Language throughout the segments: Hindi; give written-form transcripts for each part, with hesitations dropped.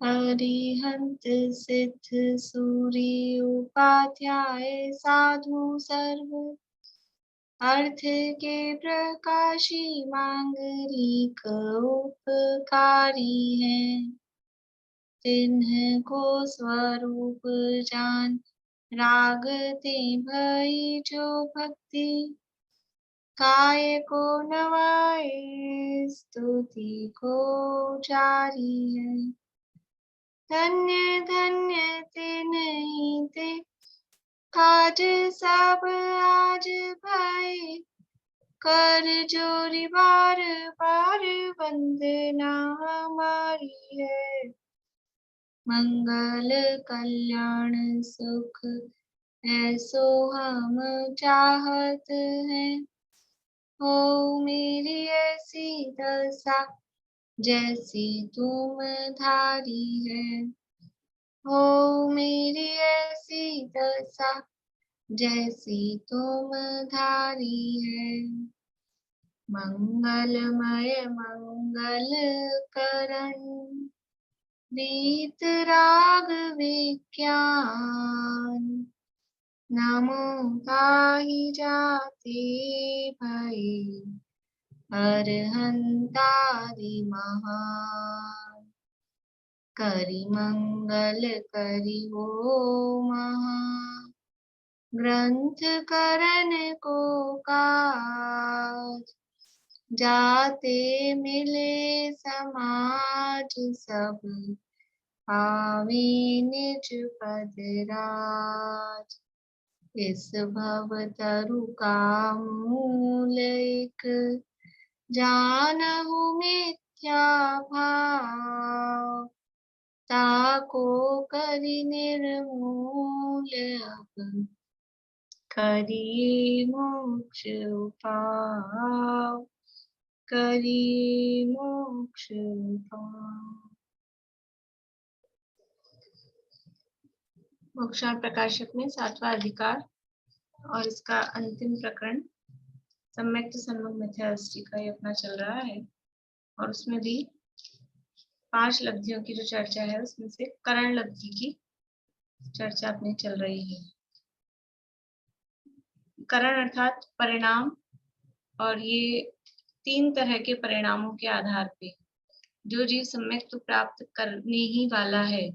अरिहंत सिद्ध सूरी उपाध्याय साधु सर्व अर्थ के प्रकाशी मांगलिक उपकारी है। तिन्ह को स्वरूप जान रागते भई जो भक्ति काय को नवाए स्तुति को जारी है। धन्य धन्य ते नहीं ते काज सब आज भाई कर जोरी बार बार वंदना हमारी है। मंगल कल्याण सुख ऐसो हम चाहत हैं। हो मेरी ऐसी दशा जैसी तुम धारी है। हो मेरी ऐसी दशा जैसी तुम धारी है। मंगलमय मंगल करण रीत राग विज्ञान नमो गाहि जाते भई अरहंतादि महान। करि मंगल करि हो महा ग्रंथ करण को काज जाते मिले समाज सब पावे निज पद राज। इस भव तरु का मूल एक जानहु मिथ्या भाव ताको करि निर्मूल अब करिए मोक्ष उपाय करिए मोक्ष उपाय। मोक्षार्थ प्रकाशक में 7वां अधिकार और इसका अंतिम प्रकरण सम्यक्त सन्मुख मिथ्या दृष्टि का ये अपना चल रहा है और उसमें भी 5 लब्धियों की जो चर्चा है उसमें से करण लब्धि की चर्चा अपनी चल रही है। करण अर्थात परिणाम, और ये 3 तरह के परिणामों के आधार पे जो जीव सम्यक तो प्राप्त करने ही वाला है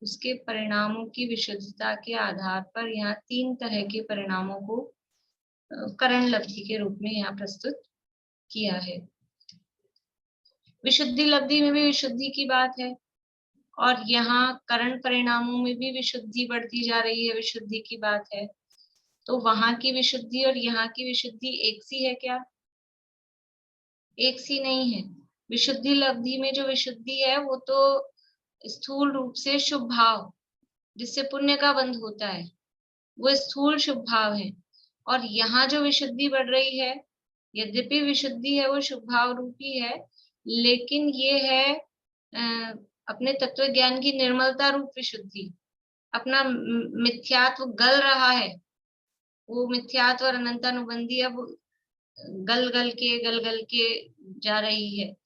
उसके परिणामों की विशुद्धता के आधार पर यहाँ 3 तरह के परिणामों को करण लब्धि के रूप में यहाँ प्रस्तुत किया है। विशुद्धि लब्धि में भी विशुद्धि की बात है और यहाँ करण परिणामों में भी विशुद्धि बढ़ती जा रही है, विशुद्धि की बात है। तो वहां की विशुद्धि और यहाँ की विशुद्धि एक सी है क्या? एक सी नहीं है। विशुद्धि लब्धि में जो विशुद्धि है वो तो स्थूल रूप से शुभ भाव जिससे पुण्य का बंध होता है वो स्थूल शुभ भाव है, और यहाँ जो विशुद्धि बढ़ रही है यद्यपि विशुद्धि है वो शुभ भाव रूपी है, लेकिन ये है अपने तत्व ज्ञान की निर्मलता रूप विशुद्धि। अपना मिथ्यात्व गल रहा है, वो मिथ्यात्व और अनंतानुबंधी अब गल गल के जा रही है,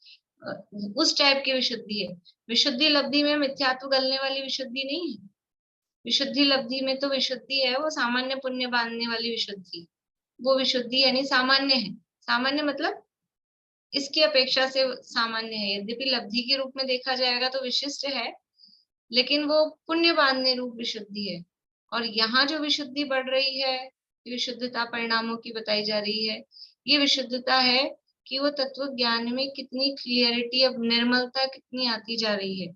उस टाइप की विशुद्धि है। विशुद्धि लब्धि में मिथ्यात्व गलने वाली विशुद्धि नहीं है। विशुद्धि लब्धि में तो विशुद्धि है वो सामान्य पुण्य बांधने वाली विशुद्धि, वो विशुद्धि यानी सामान्य है। सामान्य मतलब इसकी अपेक्षा से सामान्य है। यद्यपि लब्धि के रूप में देखा जाएगा तो विशिष्ट है, लेकिन वो पुण्य बांधने रूप विशुद्धि है। और यहाँ जो विशुद्धि बढ़ रही है, विशुद्धता परिणामों की बताई जा रही है, ये विशुद्धता है कि वो तत्व ज्ञान में कितनी क्लियरिटी, अब निर्मलता कितनी आती जा रही है,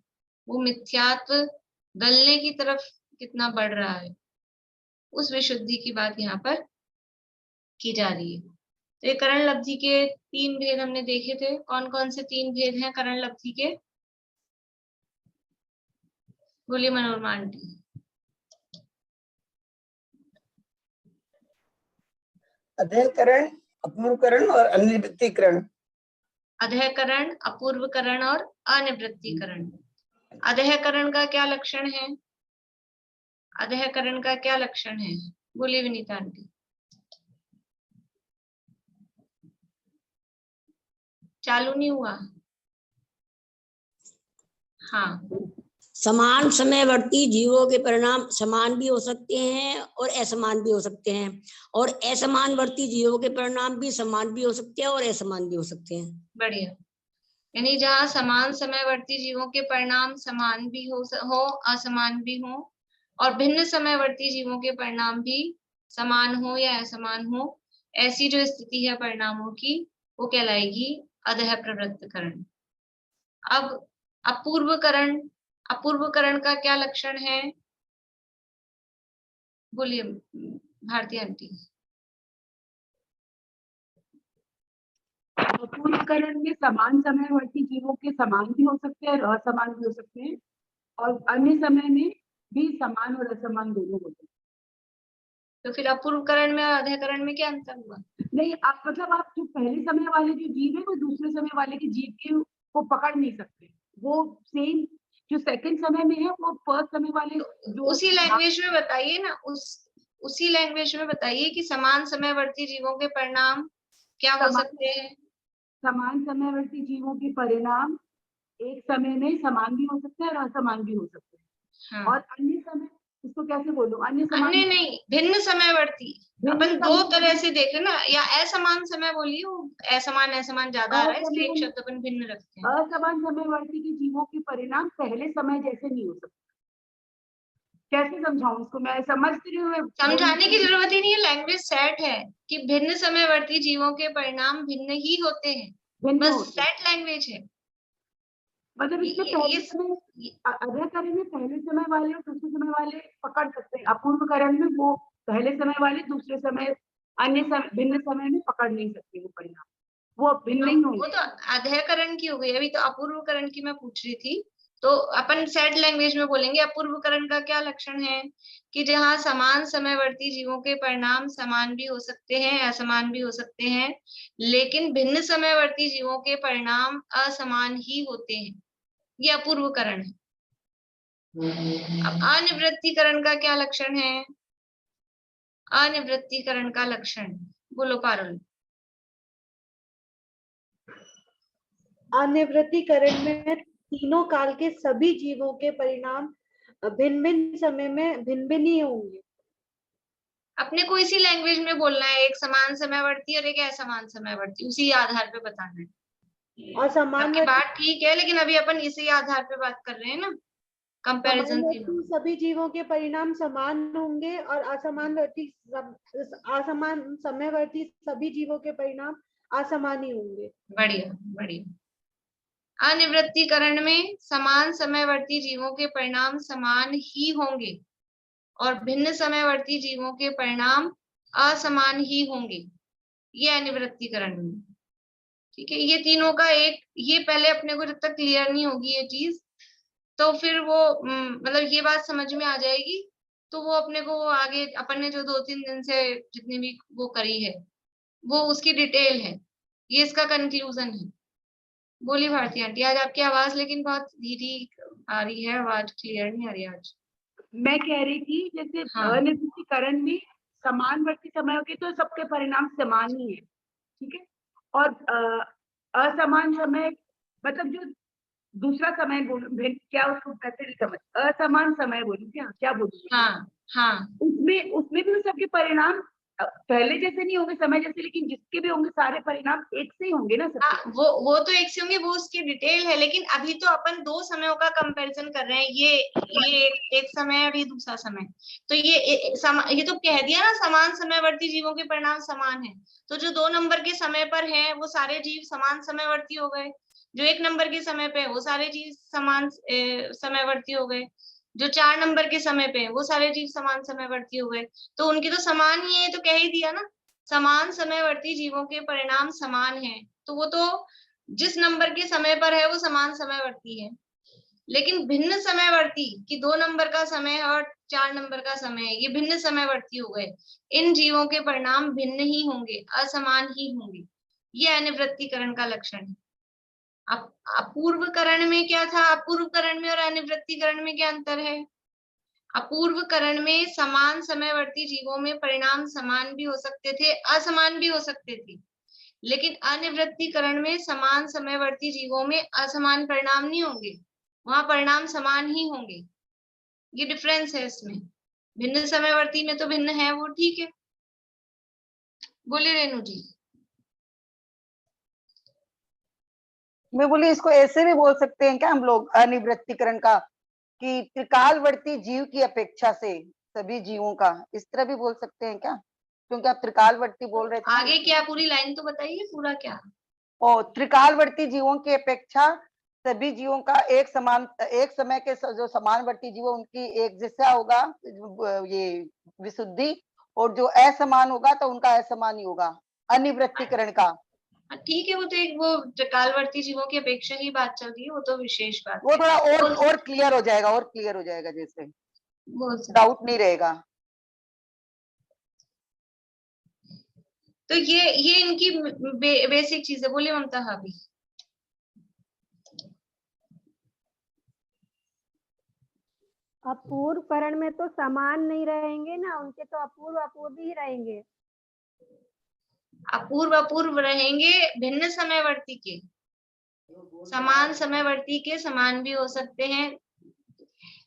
वो मिथ्यात्व गलने की तरफ कितना बढ़ रहा है, उस विशुद्धि की बात यहाँ पर की जा रही है। तो ये करण लब्धि के 3 भेद हमने देखे थे। कौन कौन से 3 भेद हैं करण लब्धि के? बोलिए मनोरमा आंटी। अध्ययकरण, अपूर्वकरण और अनिवृत्तिकरण। अध्ययकरण, अपूर्वकरण और अनिवृत्तिकरण। अध्ययकरण का क्या लक्षण है? अध्ययकरण का क्या लक्षण है? बोलिए विनीता आंटी। चालू नहीं हुआ? हाँ, समान समयवर्ती जीवों के परिणाम समान भी हो सकते हैं और असमान भी हो सकते हैं, और असमानवर्ती जीवों के परिणाम भी समान भी हो सकते हैं और असमान भी हो सकते हैं। बढ़िया। यानी जहाँ समान समयवर्ती जीवों के परिणाम समान भी हो असमान भी हो, और भिन्न समयवर्ती जीवों के परिणाम भी समान हो या असमान हो, ऐसी जो स्थिति है परिणामों की, वो कहलाएगी अधः प्रवृत्तकरण। अब अपूर्वकरण, अपूर्वकरण का क्या लक्षण है? बोलिए भारती आंटी। अपूर्वकरण में समान समयवर्ती जीवों के समान भी हो सकते हैं और असमान भी हो सकते हैं, और अन्य समय में भी समान और असमान दोनों होते हैं। तो फिर अपूर्वकरण में और अधःकरण में क्या अंतर हुआ? नहीं, आप मतलब आप जो पहले समय वाले जो जीव है वो दूसरे समय वाले के जीव के को पकड़ नहीं सकते। वो सेम जो सेकंड समय में है वो फर्स्ट समय वाले जो उसी लैंग्वेज में बताइए ना, उसी लैंग्वेज में बताइए कि समान समयवर्ती जीवों के परिणाम क्या हो सकते हैं? समान समयवर्ती जीवों के परिणाम एक समय में समान भी हो सकते हैं और असमान भी हो सकते हैं। हाँ। और अन्य समय, इसको कैसे बोलूं, अन्य समान अन्य नहीं, भिन्न समयवर्ती। अपन दो तरह से देखें ना, या असमान समय बोलिए, वो असमान असमान ज्यादा आ रहा है इसलिए एक शब्द अपन भिन्न रखते हैं। असमान समयवर्ती के जीवों के परिणाम पहले समय जैसे नहीं हो सकते। कैसे समझाऊं इसको, मैं समझ रही हूँ। समझाने की जरूरत ही नहीं है, लैंग्वेज सेट है कि भिन्न समयवर्ती जीवों के परिणाम भिन्न ही होते हैं, बस सेट लैंग्वेज है। मतलब इसमें पहले समय अधःकरण में पहले समय वाले और दूसरे समय वाले पकड़ सकते हैं, अपूर्वकरण में वो पहले समय वाले दूसरे समय अन्य समय भिन्न समय में पकड़ नहीं सकते वो परिणाम, वो भिन्न नहीं होंगे। वो तो अधःकरण की हो गई, अभी तो अपूर्वकरण की मैं पूछ रही थी। तो अपन सेट लैंग्वेज में बोलेंगे अपूर्वकरण का क्या लक्षण है कि जहाँ समान समयवर्ती जीवों के परिणाम समान भी हो सकते हैं, असमान भी हो सकते हैं, लेकिन भिन्न समयवर्ती जीवों के परिणाम असमान ही होते हैं, ये अपूर्वकरण है। अब अनिवृत्तीकरण का क्या लक्षण है? अनिवृत्तीकरण का लक्षण बोलो पारुल। अनिवृत्तीकरण में तीनों काल के सभी जीवों के परिणाम भिन्न भिन्न समय में भिन्न भिन्न ही होंगे। अपने को इसी लैंग्वेज में बोलना है, एक समान समयवर्ती और एक असमान समयवर्ती, उसी आधार पे बताना है। और समान बात ठीक है, लेकिन अभी अपन इसी आधार पे बात कर रहे हैं ना, कंपैरिजन। सभी जीवों के परिणाम समान होंगे और असमान समयवर्ती सभी जीवों के परिणाम असमान ही होंगे। बढ़िया बढ़िया। अनिवृत्तीकरण में समान समयवर्ती जीवों के परिणाम समान ही होंगे और भिन्न समयवर्ती जीवों के परिणाम असमान ही होंगे, ये अनिवृत्तीकरण में। ठीक है, ये तीनों का एक, ये पहले अपने को जब तक क्लियर नहीं होगी ये चीज, तो फिर वो मतलब ये बात समझ में आ जाएगी, तो वो अपने को आगे अपन ने जो 2-3 दिन से जितनी भी वो करी है वो उसकी डिटेल है, ये इसका कंक्लूजन है। बोली भारती आंटी, आज आपकी आवाज लेकिन बहुत धीरी आ रही है, आवाज क्लियर नहीं आ रही आज। मैं कह रही थी जैसे अनिवृत्तीकरण में समानवर्ती समय के तो सबके परिणाम समान ही है, ठीक है, और असमान समय मतलब जो दूसरा समय बोलूं क्या उसको कहते समझ, असमान समय बोलूं क्या बोलूं? हाँ, उसमें भी सबके परिणाम पहले जैसे नहीं होंगे समय जैसे, लेकिन जिसके भी होंगे सारे परिणाम एक से ही होंगे ना सबके। वो तो एक से होंगे, वो उसकी डिटेल है, लेकिन अभी तो अपन दो समयों का कंपैरिजन कर रहे हैं, ये एक समय और ये दूसरा समय। तो ये तो कह दिया ना, समान समयवर्ती जीवों के परिणाम समान है, तो जो 2 नंबर के समय पर है वो सारे जीव समान समयवर्ती हो गए, जो 1 नंबर के समय पे है वो सारे जीव समान समयवर्ती हो गए, जो 4 नंबर के समय पे है वो सारे जीव समान समयवर्ती हो गए, तो उनकी तो समान ही है, तो कह ही दिया ना, समान समयवर्ती जीवों के परिणाम समान हैं, तो वो तो जिस नंबर के समय पर है वो समान समयवर्ती है। लेकिन भिन्न समयवर्ती कि 2 नंबर का समय है और 4 नंबर का समय है, ये भिन्न समयवर्ती हो गए, इन जीवों के परिणाम भिन्न ही होंगे, असमान ही होंगे, ये अनिवृत्तीकरण का लक्षण है। अब अपूर्वकरण में क्या था? अपूर्वकरण में और अनिवृत्तीकरण में क्या अंतर है? अपूर्वकरण में समान समयवर्ती जीवों में परिणाम समान भी हो सकते थे, असमान भी हो सकते थे, लेकिन अनिवृत्तीकरण में समान समयवर्ती जीवों में असमान परिणाम नहीं होंगे, वहां परिणाम समान ही होंगे। ये डिफरेंस है इसमें। भिन्न समयवर्ती में तो भिन्न है, वो ठीक है। बोलिए रेणु जी। मैं बोली इसको ऐसे भी बोल सकते हैं क्या हम लोग अनिवृत्तीकरण का, कि त्रिकालवर्ती जीव की अपेक्षा से सभी जीवों का, इस तरह भी बोल सकते हैं क्या? क्योंकि आप त्रिकालवर्ती बोल रहे थे। आगे क्या, पूरी लाइन तो बताइए, पूरा क्या। और त्रिकालवर्ती जीवों की अपेक्षा सभी जीवों का एक समय के जो समानवर्ती जीव उनकी एक जैसा होगा ये विशुद्धि, और जो असमान होगा तो उनका असमान ही होगा अनिवृत्तीकरण का। ठीक है, वो तो एक वो त्रिकालवर्ती जीवों की अपेक्षा ही बात चल रही है, वो तो विशेष बात वो है। थोड़ा और क्लियर हो जाएगा, और क्लियर हो जाएगा, जैसे डाउट नहीं रहेगा। तो ये इनकी बेसिक चीज है। बोलिए ममता भाभी। अपूर्व करण में तो समान नहीं रहेंगे ना, उनके तो अपूर्व अपूर्व ही रहेंगे। अपूर्व रहेंगे भिन्न समयवर्ती के, समान समयवर्ती के समान भी हो सकते हैं।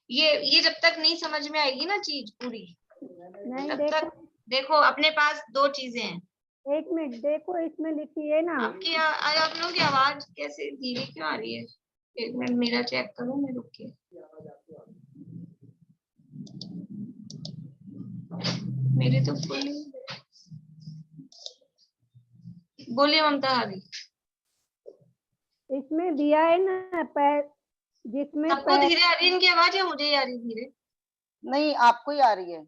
ये जब तक नहीं समझ में आएगी ना चीज पूरी, तब तक देखो अपने पास दो चीजें हैं। एक मिनट देखो, इसमें लिखिए ना। आप लोगों की आवाज कैसे धीरे क्यों आ रही है? एक मिनट मेरा चेक करूं, मैं रुक के। मेरे तो फुल। बोलिए ममता भाभी। इसमें दिया है ना जिसमें सबको धीरे आ रही है इनकी आवाज, या मुझे ही आ रही धीरे? नहीं, आपको ही आ रही है।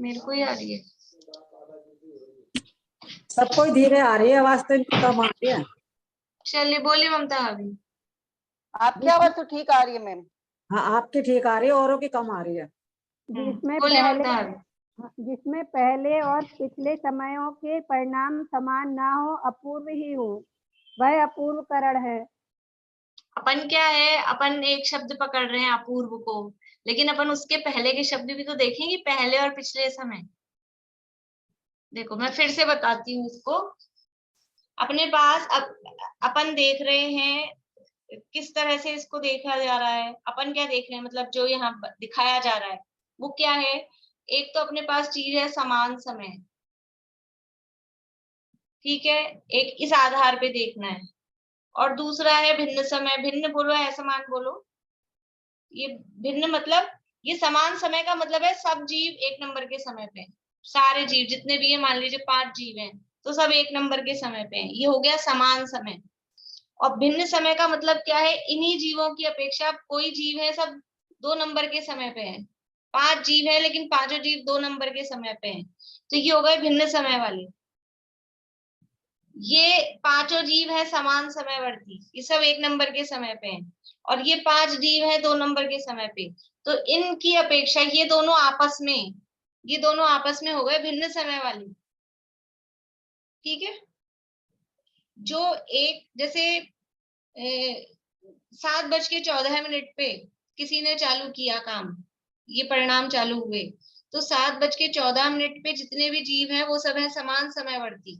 मेरे को ही आ रही है। सबको धीरे आ रही है आवाज, तो इनको कम आ रही है। चलिए बोलिए ममता भाभी। आपकी आवाज तो ठीक आ रही है मैम। हाँ, आपकी ठीक आ रही है, औरों की कम आ रही है। जिसमें पहले और पिछले समयों के परिणाम समान ना हो, अपूर्व ही हो, वह अपूर्व करण है। अपन क्या है, अपन एक शब्द पकड़ रहे हैं अपूर्व को, लेकिन अपन उसके पहले के शब्द भी तो देखेंगे, पहले और पिछले समय। देखो मैं फिर से बताती हूँ इसको। अपने पास अपन देख रहे हैं किस तरह से इसको देखा जा रहा है। अपन क्या देख रहे हैं, मतलब जो यहाँ दिखाया जा रहा है वो क्या है। एक तो अपने पास चीज है समान समय, ठीक है, एक इस आधार पे देखना है। और दूसरा है भिन्न समय। भिन्न बोलो या समान बोलो, ये भिन्न मतलब, ये समान समय का मतलब है सब जीव एक नंबर के समय पे, सारे जीव जितने भी है, मान लीजिए 5 जीव हैं तो सब एक नंबर के समय पे हैं, ये हो गया समान समय। और भिन्न समय का मतलब क्या है, इन्हीं जीवों की अपेक्षा कोई जीव है सब 2 नंबर के समय पे है। 5 जीव है लेकिन पांचों जीव 2 नंबर के समय पे हैं, तो ये हो गए भिन्न समय वाले। ये पांचों जीव है समान समयवर्ती, ये सब एक नंबर के समय पे हैं। और ये 5 जीव है 2 नंबर के समय पे, तो इनकी अपेक्षा ये दोनों आपस में हो गए भिन्न समय वाले। ठीक है, जो एक जैसे 7:14 पे किसी ने चालू किया काम, ये परिणाम चालू हुए, तो 7:14 पे जितने भी जीव हैं वो सब है समान समयवर्ती।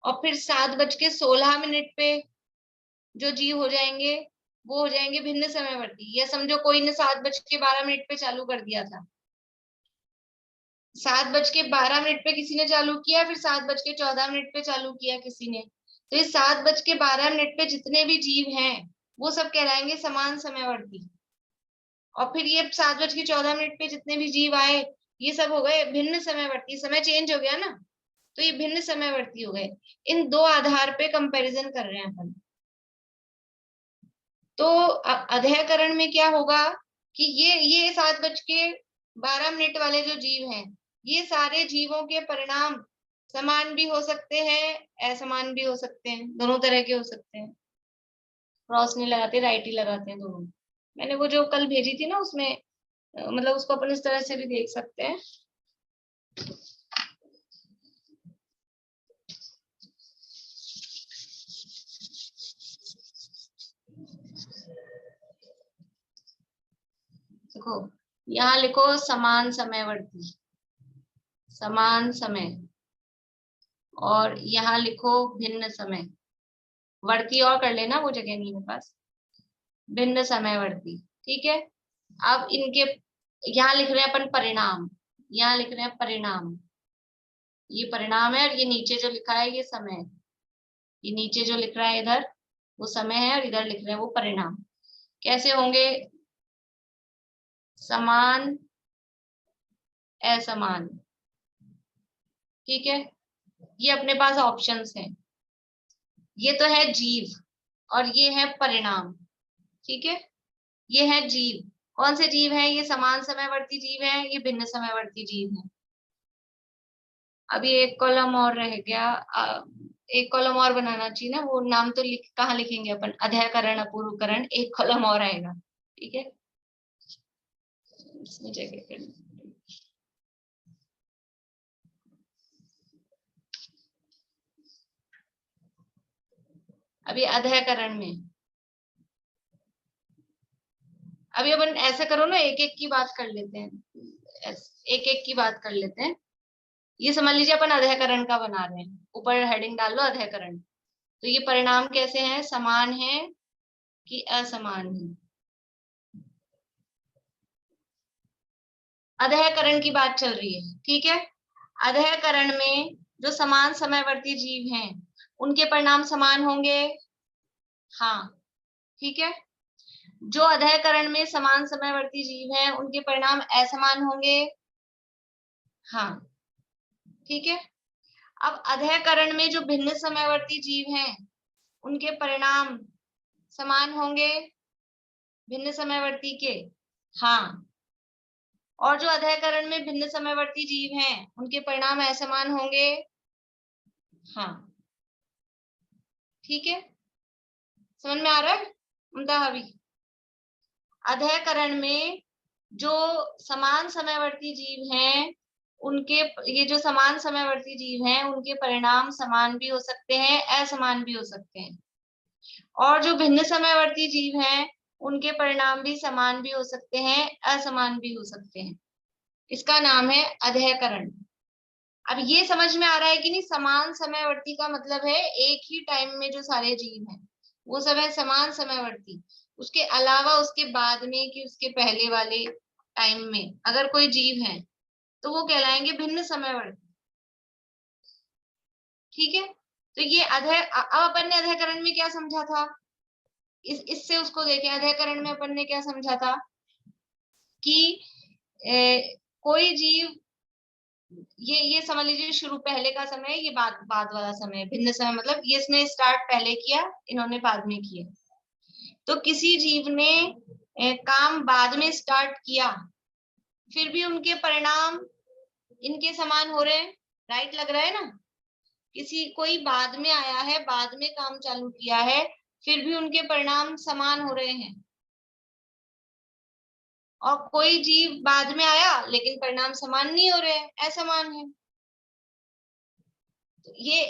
और फिर 7:16 पे जो जीव हो जाएंगे वो हो जाएंगे भिन्न समयवर्ती। या समझो कोई ने 7:12 पे चालू कर दिया था, 7:12 पे किसी ने चालू किया, फिर 7:14 पे चालू किया किसी ने, तो इस 7:12 पे जितने भी जीव हैं वो सब कहलाएंगे समान समयवर्ती। और फिर ये 7:14 पे जितने भी जीव आए ये सब हो गए भिन्न समयवर्ती। समय चेंज हो गया ना, तो ये भिन्न समयवर्ती हो गए। इन दो आधार पे कंपैरिजन कर रहे हैं अपन। तो अध्ययकरण में क्या होगा कि ये 7:12 वाले जो जीव हैं, ये सारे जीवों के परिणाम समान भी हो सकते हैं, असमान भी हो सकते हैं, दोनों तरह के हो सकते हैं। क्रॉस नहीं लगाते, राइट ही लगाते हैं दोनों। मैंने वो जो कल भेजी थी ना उसमें मतलब उसको अपन इस तरह से भी देख सकते हैं। देखो यहाँ लिखो समान समयवर्ती, समान समय, और यहाँ लिखो भिन्न समय। वर्ती और कर लेना, वो जगह नहीं मेरे पास। भिन्न समयवर्ती। ठीक है, अब इनके यहाँ लिख रहे हैं अपन परिणाम, यहाँ लिख रहे हैं परिणाम, ये परिणाम है और ये नीचे जो लिखा है ये समय, ये नीचे जो लिख रहा है इधर वो समय है और इधर लिख रहे हैं वो परिणाम। कैसे होंगे? समान असमान। ठीक है, ये अपने पास ऑप्शंस हैं। ये तो है जीव और ये है परिणाम। ठीक है, ये है जीव। कौन से जीव है? ये समान समयवर्ती जीव है, ये भिन्न समयवर्ती जीव है। अभी एक कॉलम और रह गया, एक कॉलम और बनाना चाहिए ना, वो नाम तो कहाँ लिखेंगे अपन? अध्ययकरण, अपूर्वकरण, एक कॉलम और आएगा। ठीक है, इसमें जगह कर, अभी अध्ययकरण में, अभी अपन ऐसे करो ना, एक एक की बात कर लेते हैं, एक एक की बात कर लेते हैं। ये समझ लीजिए अपन अध्ययकरण का बना रहे हैं, ऊपर हेडिंग डाल लो अध्ययकरण। तो ये परिणाम कैसे हैं? समान है कि असमान है? अध्ययकरण की बात चल रही है। ठीक है, अध्ययकरण में जो समान समयवर्ती जीव हैं उनके परिणाम समान होंगे। हाँ, ठीक है, जो अध्ययकरण में समान समयवर्ती जीव हैं उनके परिणाम असमान होंगे। हाँ, ठीक है। अब अध्ययकरण में जो भिन्न समयवर्ती जीव हैं उनके परिणाम समान होंगे भिन्न समयवर्ती के। हाँ, और जो अध्ययकरण में भिन्न समयवर्ती जीव हैं उनके परिणाम असमान होंगे। हाँ, ठीक है, समझ में आ रहा है मुमता हवी? अध्ययकरण में जो समान समयवर्ती जीव हैं उनके, ये जो समान समयवर्ती जीव हैं उनके परिणाम समान भी हो सकते हैं, असमान भी हो सकते हैं। और जो भिन्न समयवर्ती जीव हैं उनके परिणाम भी समान भी हो सकते हैं, असमान भी हो सकते हैं। इसका नाम है अध्ययकरण। अब ये समझ में आ रहा है कि नहीं? समान समयवर्ती का मतलब है एक ही टाइम में जो सारे जीव हैं वो सब है समान समयवर्ती। उसके अलावा उसके बाद में कि उसके पहले वाले टाइम में अगर कोई जीव है तो वो कहलाएंगे भिन्न समयवर्ती। ठीक है, तो ये अब अपन ने अध्ययकरण में क्या समझा था? इससे उसको देखें, अध्ययकरण में अपन ने क्या समझा था कि कोई जीव, ये समझ लीजिए शुरू पहले का समय, ये बाद वाला समय, भिन्न समय मतलब ये इसने स्टार्ट पहले किया, इन्होंने बाद में किया। तो किसी जीव ने काम बाद में स्टार्ट किया फिर भी उनके परिणाम इनके समान हो रहे हैं। राइट लग रहा है ना? कोई बाद में आया है, बाद में काम चालू किया है, फिर भी उनके परिणाम समान हो रहे हैं। और कोई जीव बाद में आया लेकिन परिणाम समान नहीं हो रहे हैं, असमान है। ये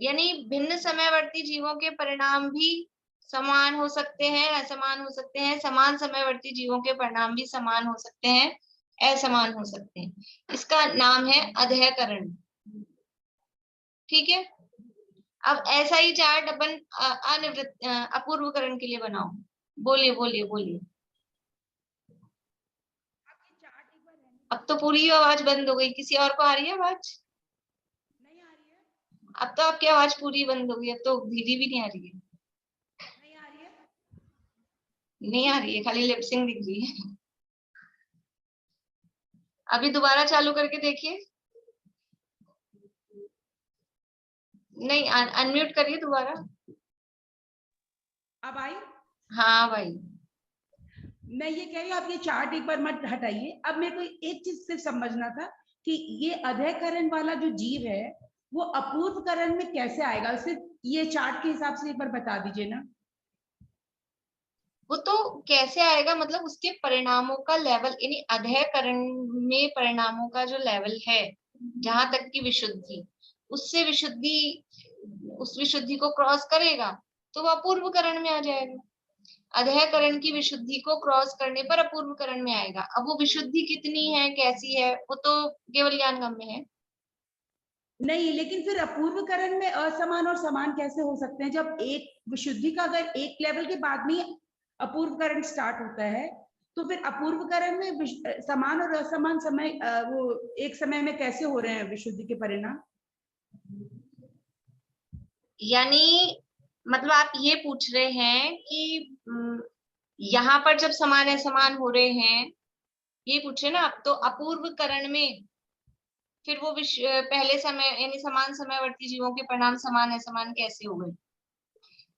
यानी भिन्न समयवर्ती जीवों के परिणाम भी समान हो सकते हैं, असमान हो सकते हैं। समान समयवर्ती जीवों के परिणाम भी समान हो सकते हैं, असमान हो सकते हैं। इसका नाम है अध्ययकरण। ठीक है, अब ऐसा ही चार्ट अपन अपूर्वकरण के लिए बनाओ। बोलिए बोलिए बोलिए। अब तो पूरी आवाज बंद हो गई, किसी और को आ रही है आवाज? नहीं आ रही है। अब तो आपकी आवाज पूरी बंद हो गई, अब तो दीदी भी नहीं आ रही है। नहीं आ रही है, नहीं आ रही है, खाली लिपसिंग दिख रही है। अभी दोबारा चालू करके देखिए। नहीं, अनम्यूट करिए दोबारा। अब आई? हाँ भाई, मैं ये कह रही हूँ, आप ये चार्ट एक बार मत हटाइए। अब मेरे को एक चीज सिर्फ समझना था कि ये अध्ययकरण वाला जो जीव है वो अपूर्वकरण में कैसे आएगा, सिर्फ ये चार्ट के हिसाब से एक बार बता दीजिए ना। वो तो कैसे आएगा मतलब उसके परिणामों का लेवल, यानी अध्ययकरण में परिणामों का जो लेवल है, जहां तक की विशुद्धि, उससे उस विशुद्धि को क्रॉस करेगा तो वो अपूर्वकरण में आ जाएगा। अध्ययकरण की विशुद्धि को क्रॉस करने पर अपूर्वकरण में आएगा। अब वो विशुद्धि कितनी है, कैसी है, वो तो केवल ज्ञानगम्य है। नहीं, लेकिन फिर अपूर्वकरण में असमान और समान कैसे हो सकते हैं जब एक विशुद्धि का अगर एक लेवल के बाद में अपूर्व करण स्टार्ट होता है, तो फिर अपूर्व करण में समान और असमान समय वो एक समय में कैसे हो रहे हैं विशुद्धि के परिणाम? यानी मतलब आप ये पूछ रहे हैं कि यहाँ पर जब समान असमान हो रहे हैं, ये पूछे ना आप, तो अपूर्व करण में फिर वो पहले समय यानी समान समयवर्ती जीवों के परिणाम समान असमान कैसे हो गए?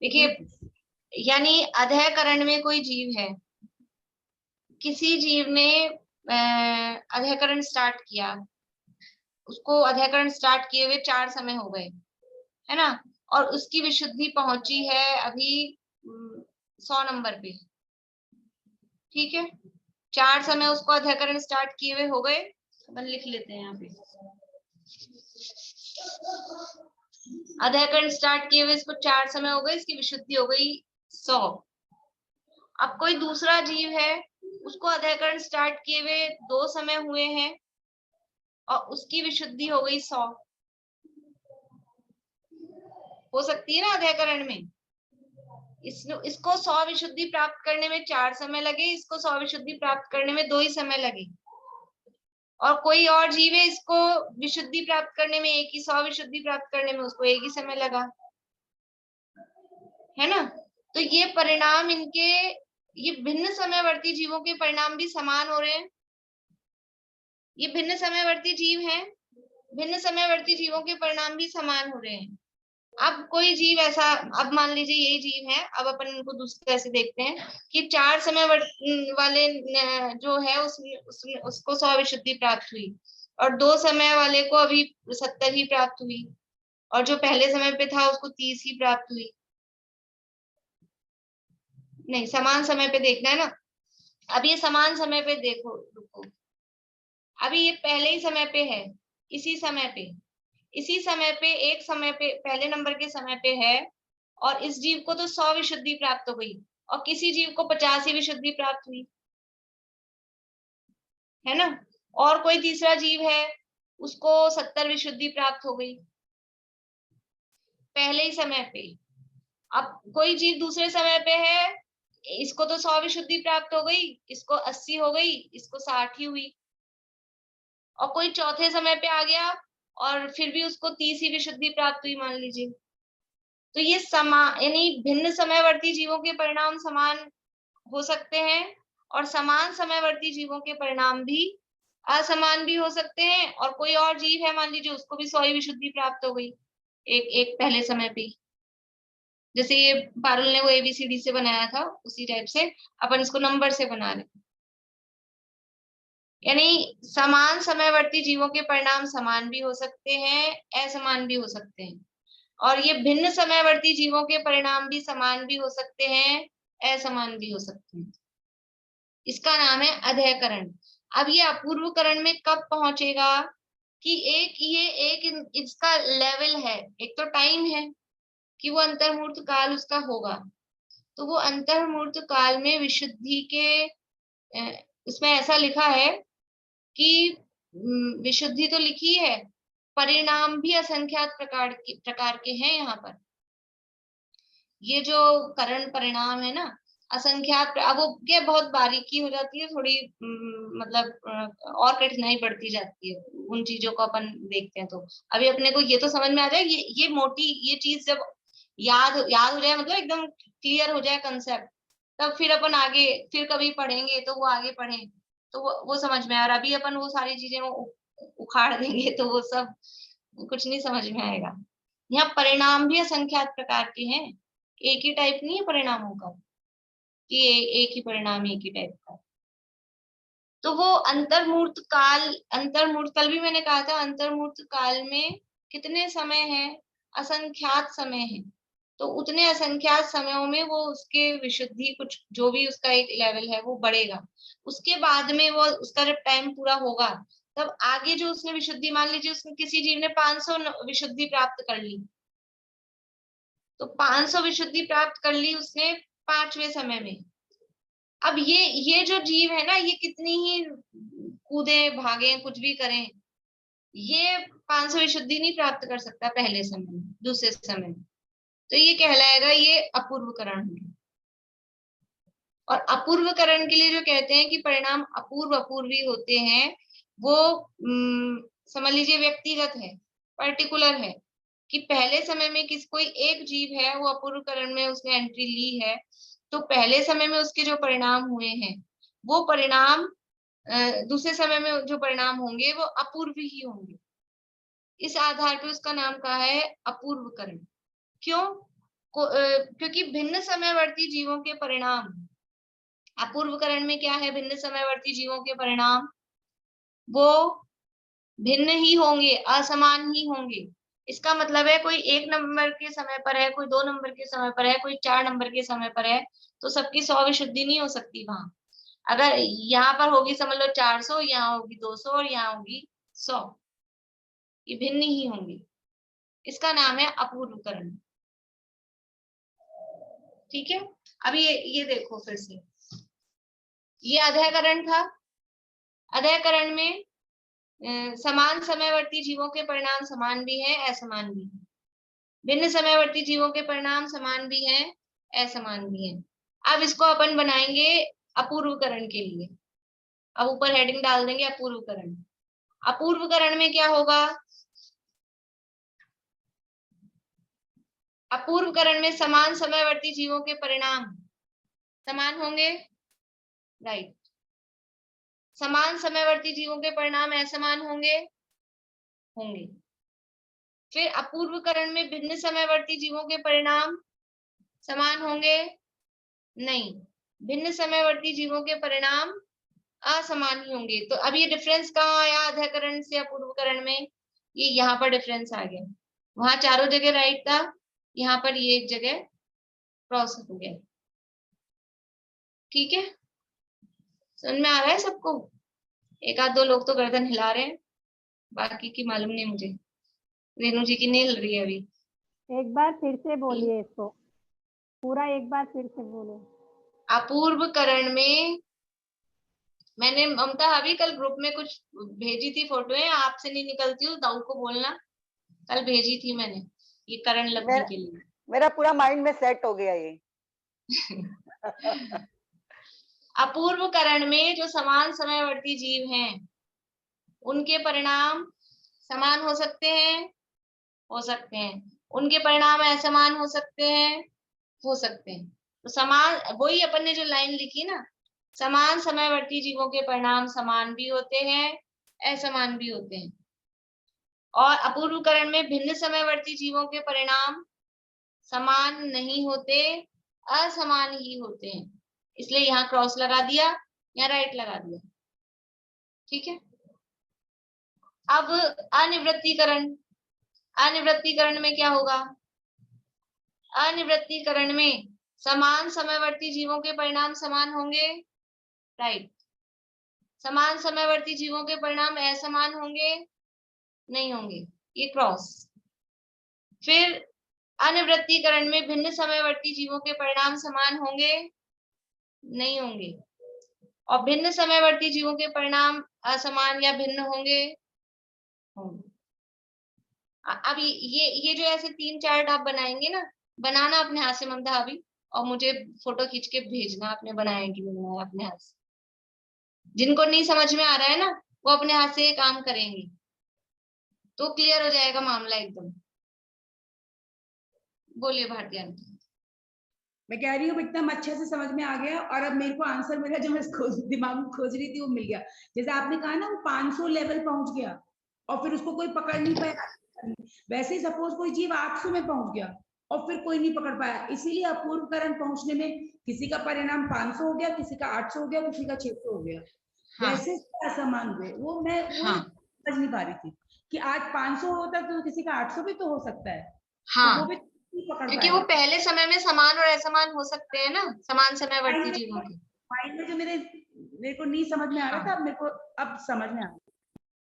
देखिए, यानी अधः करण में कोई जीव है, किसी जीव ने अधःकरण स्टार्ट किया, उसको अधःकरण स्टार्ट किए हुए 4 समय हो गए, है ना, और उसकी विशुद्धि पहुंची है अभी 100 नंबर पे, ठीक है। 4 समय उसको अधःकरण स्टार्ट किए हुए हो गए, अपन लिख लेते हैं यहाँ पे, अधःकरण स्टार्ट किए हुए इसको 4 समय हो गए, इसकी विशुद्धि हो गई 100। अब कोई दूसरा जीव है, उसको अधःकरण स्टार्ट किए हुए 2 समय हुए हैं और उसकी विशुद्धि हो गई 100। हो सकती है ना अधःकरण में, इसको 100 विशुद्धि प्राप्त करने में 4 समय लगे, इसको 100 विशुद्धि प्राप्त करने में 2 ही समय लगे, और कोई और जीव है, इसको विशुद्धि प्राप्त करने में 100 विशुद्धि प्राप्त करने में उसको 1 ही समय लगा, है ना। तो ये परिणाम इनके, ये भिन्न समयवर्ती जीवों के परिणाम भी समान हो रहे हैं। ये भिन्न समयवर्ती जीव हैं, भिन्न समयवर्ती जीवों के परिणाम भी समान हो रहे हैं। अब कोई जीव ऐसा, अब मान लीजिए यही जीव है, अब अपन इनको दूसरे तरह से देखते हैं कि 4 समय वाले जो है उसको 100 विशुद्धि प्राप्त हुई, और 2 समय वाले को अभी 70 ही प्राप्त हुई, और जो पहले समय पे था उसको 30 ही प्राप्त हुई। नहीं, समान समय पे देखना है ना। अब ये समान समय पे देखो, रुको, अभी ये पहले ही समय पे है, इसी समय पे एक समय पे पहले नंबर के समय पे है, और इस जीव को तो 100 विशुद्धि प्राप्त हो गई, और किसी जीव को 85 विशुद्धि प्राप्त हुई, है ना। और कोई तीसरा जीव है, उसको 70 विशुद्धि प्राप्त हो गई पहले ही समय पे। अब कोई जीव दूसरे समय पे है, इसको तो 100 विशुद्धि प्राप्त हो गई, इसको 80 हो गई, इसको 60 ही हुई, और कोई चौथे समय पे आ गया और फिर भी उसको 30 ही विशुद्धि प्राप्त हुई, मान लीजिए। तो ये यानी भिन्न समयवर्ती जीवों के परिणाम समान हो सकते हैं, और समान समयवर्ती जीवों के परिणाम भी असमान भी हो सकते हैं। और कोई और जीव है, मान लीजिए उसको भी 100 विशुद्धि प्राप्त हो गई एक पहले समय पे, जैसे ये पारुल ने वो ABCD से बनाया था, उसी टाइप से अपन इसको नंबर से बना रहे हैं। यानी समान समयवर्ती जीवों के परिणाम समान भी हो सकते हैं, असमान भी हो सकते हैं, और ये भिन्न समयवर्ती जीवों के परिणाम भी समान भी हो सकते हैं, असमान भी हो सकते हैं। इसका नाम है अधःकरण। अब ये अपूर्वकरण में कब पहुंचेगा कि एक इसका लेवल है, एक तो टाइम है कि वो अंतर्मूर्त काल उसका होगा, तो वो अंतर्मूर्त काल में विशुद्धि के उसमें ऐसा लिखा है कि विशुद्धि तो लिखी है, परिणाम भी असंख्यात प्रकार के हैं। यहाँ पर ये जो करण परिणाम है ना, असंख्यात, अब वो क्या बहुत बारीकी हो जाती है थोड़ी, मतलब और कठिनाई बढ़ती जाती है उन चीजों को अपन देखते हैं। तो अभी अपने को ये तो समझ में आ जाए, ये मोटी ये चीज जब याद हो जाए, मतलब एकदम क्लियर हो जाए कंसेप्ट, तब फिर अपन आगे फिर कभी पढ़ेंगे तो वो आगे पढ़ें तो वो समझ में आए। और अभी अपन वो सारी चीजें उखाड़ देंगे तो वो सब कुछ नहीं समझ में आएगा। यहाँ परिणाम भी असंख्यात प्रकार के हैं, एक ही टाइप नहीं है परिणामों का कि एक ही परिणाम एक ही टाइप का। तो वो अंतर्मूर्त काल भी मैंने कहा था, अंतर्मूर्त काल में कितने समय है, असंख्यात समय है। तो उतने असंख्यात समयों में वो उसके विशुद्धि कुछ जो भी उसका एक लेवल है वो बढ़ेगा। उसके बाद में वो उसका जब टाइम पूरा होगा, तब आगे जो उसने विशुद्धि, मान लीजिए उसने किसी जीव ने 500 विशुद्धि प्राप्त कर ली, तो 500 विशुद्धि प्राप्त कर ली उसने 5वें समय में। अब ये जो जीव है ना, ये कितनी ही कूदे भागे कुछ भी करें, ये 500 विशुद्धि नहीं प्राप्त कर सकता पहले समय में, दूसरे समय में। तो ये कहलाएगा ये अपूर्वकरण। और अपूर्व करण के लिए जो कहते हैं कि परिणाम अपूर्व अपूर्वी होते हैं, वो समझ लीजिए व्यक्तिगत है, पर्टिकुलर है, कि पहले समय में कोई एक जीव है, वो अपूर्व करण में उसने एंट्री ली है, तो पहले समय में उसके जो परिणाम हुए हैं, वो परिणाम दूसरे समय में जो परिणाम होंगे वो अपूर्व ही होंगे। इस आधार पर उसका नाम कहा है अपूर्व करण। क्यों? क्योंकि भिन्न समयवर्ती जीवों के परिणाम, अपूर्व करण में क्या है, भिन्न समयवर्ती जीवों के परिणाम वो भिन्न ही होंगे, असमान ही होंगे। इसका मतलब है कोई 1 नंबर के समय पर है, कोई 2 नंबर के समय पर है, कोई 4 नंबर के समय पर है, तो सबकी 100 विशुद्धि नहीं हो सकती वहां। अगर यहाँ पर होगी समझ लो 400, यहाँ होगी 200 और यहाँ होगी 100, ये भिन्न ही होंगे। इसका नाम है अपूर्वकरण। ठीक है, अब ये देखो फिर से, ये अधःकरण था। अधःकरण में समान समयवर्ती जीवों के परिणाम समान भी हैं, असमान भी हैं। भिन्न समयवर्ती जीवों के परिणाम समान भी हैं, असमान भी हैं। अब इसको अपन बनाएंगे अपूर्वकरण के लिए। अब ऊपर हेडिंग डाल देंगे अपूर्वकरण। अपूर्वकरण में क्या होगा? अपूर्वकरण में समान समयवर्ती जीवों के परिणाम समान होंगे, राइट। समान समयवर्ती जीवों के परिणाम असमान होंगे, होंगे। फिर अपूर्वकरण में भिन्न समयवर्ती जीवों के परिणाम समान होंगे, नहीं, भिन्न समयवर्ती जीवों के परिणाम असमान ही होंगे। तो अब ये डिफरेंस कहाँ आया अधःकरण से अपूर्वकरण में? ये यहाँ पर डिफरेंस आ गया। वहां चारों जगह राइट था, यहाँ पर ये एक जगह क्रॉस हो गया। ठीक है, समझ में आ रहा है सबको? एक आध दो लोग तो गर्दन हिला रहे हैं, बाकी की मालूम नहीं मुझे। रेणु जी की नहीं हिल रही है अभी। एक बार फिर से बोलिए इसको, पूरा एक बार फिर से बोलो। अपूर्वकरण में मैंने ममता अभी कल ग्रुप में कुछ भेजी थी फोटोएं, आपसे नहीं निकलती हूँ, दाऊ को बोलना, कल भेजी थी मैंने ये करण लगने के लिए। मेरा पूरा माइंड में सेट हो गया ये। अपूर्वकरण में जो समान समयवर्ती जीव हैं, उनके परिणाम समान हो सकते हैं, हो सकते हैं। उनके परिणाम असमान हो सकते हैं, हो सकते हैं। तो समान, वही अपन ने जो लाइन लिखी ना, समान समयवर्ती जीवों के परिणाम समान भी होते हैं, असमान भी होते हैं। और अपूर्वकरण में भिन्न समयवर्ती जीवों के परिणाम समान नहीं होते, असमान ही होते हैं। इसलिए यहाँ क्रॉस लगा दिया, यहाँ राइट लगा दिया। ठीक है, अब अनिवृत्तीकरण। अनिवृत्तीकरण में क्या होगा? अनिवृत्तीकरण में समान समयवर्ती जीवों के परिणाम समान होंगे, राइट। समान समयवर्ती जीवों के परिणाम असमान होंगे, नहीं होंगे, ये क्रॉस। फिर अनिवृत्तीकरण में भिन्न समयवर्ती जीवों के परिणाम समान होंगे, नहीं होंगे। और भिन्न समयवर्ती जीवों के परिणाम असमान या भिन्न होंगे, होंगे। अब ये जो ऐसे 3 चार्ट आप बनाएंगे ना, बनाना अपने हाथ से ममता अभी, और मुझे फोटो खींच के भेजना आपने बनाया कि नहीं बनाया अपने हाथ से। जिनको नहीं समझ में आ रहा है ना, वो अपने हाथ से ये काम करेंगे तो क्लियर हो जाएगा मामला एकदम। बोलिए भारती आंटी। मैं कह रही हूँ एकदम अच्छे से समझ में आ गया, और अब मेरे को आंसर मिला जो मैं दिमाग में खोज रही थी, वो मिल गया। जैसे आपने कहा ना, वो 500 लेवल पहुंच गया और फिर उसको कोई पकड़ नहीं पाया, वैसे ही सपोज कोई जीव 800 में पहुंच गया और फिर कोई नहीं पकड़ पाया, इसीलिए अपूर्वकरण पहुंचने में किसी का परिणाम 500 हो गया, किसी का 800 हो गया, किसी का 600 हो गया। हाँ। वैसे असमान हुए, वो मैं समझ नहीं पा रही थी कि आज 500 होता तो किसी का 800 भी तो हो सकता है। हाँ, तो वो भी पकड़ क्योंकि वो पहले समय में समान और असमान हो सकते हैं ना, समान समयवर्ती जीवों के। माइंड में जो मेरे को नहीं समझ में आ रहा था, अब मेरे को अब समझ में आ रहा।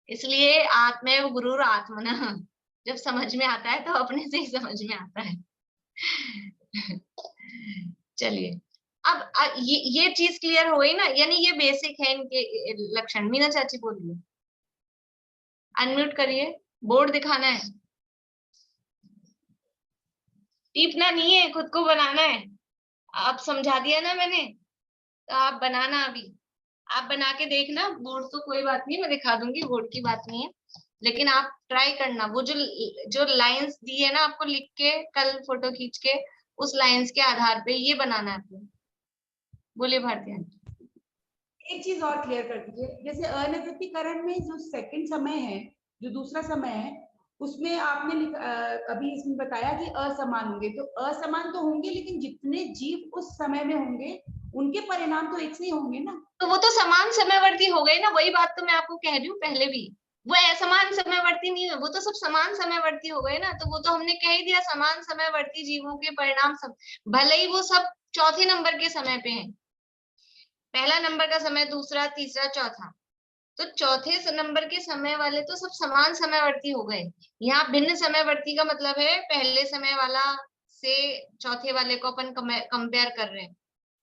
इसलिए आत्मेव गुरुर आत्मनः, जब समझ में आता है तो अपने से ही समझ में आता है। चलिए, अब ये चीज क्लियर हो गई ना, यानी ये बेसिक है इनके लक्षण। मीना चाची बोलिए, अनम्यूट करिए, बोर्ड दिखाना है, टीपना नहीं है, खुद को बनाना है। अब समझा दिया ना मैंने, तो आप बनाना, अभी आप बना के देखना। बोर्ड तो कोई बात नहीं, मैं दिखा दूंगी, बोर्ड की बात नहीं है, लेकिन आप ट्राई करना। वो जो लाइंस दी है ना आपको लिख के कल फोटो खींच के, उस लाइंस के आधार पे ये बनाना है आपको। बोलिए भारती आंटी। एक चीज और क्लियर कर दीजिए, जैसे अनिवृत्तिकरण में जो सेकंड समय है, जो दूसरा समय है, उसमें आपने अभी इसमें बताया कि असमान होंगे, तो असमान तो होंगे, लेकिन जितने जीव उस समय में होंगे उनके परिणाम तो एक से ही होंगे ना। तो वो तो समान समयवर्ती हो गए ना, वही बात तो मैं आपको कह रही हूँ पहले भी। वो असमान समयवर्ती नहीं है, वो तो सब समान समयवर्ती हो गए ना। तो वो तो हमने कह ही दिया, समान समयवर्ती जीवों के परिणाम सब, भले ही वो सब चौथे नंबर के समय पे हैं, पहला नंबर का समय, दूसरा, तीसरा, चौथा, तो चौथे नंबर के समय वाले तो सब समान समयवर्ती हो गए। यहाँ भिन्न समयवर्ती का मतलब है पहले समय वाला से चौथे वाले को अपन कंपेयर कर रहे हैं,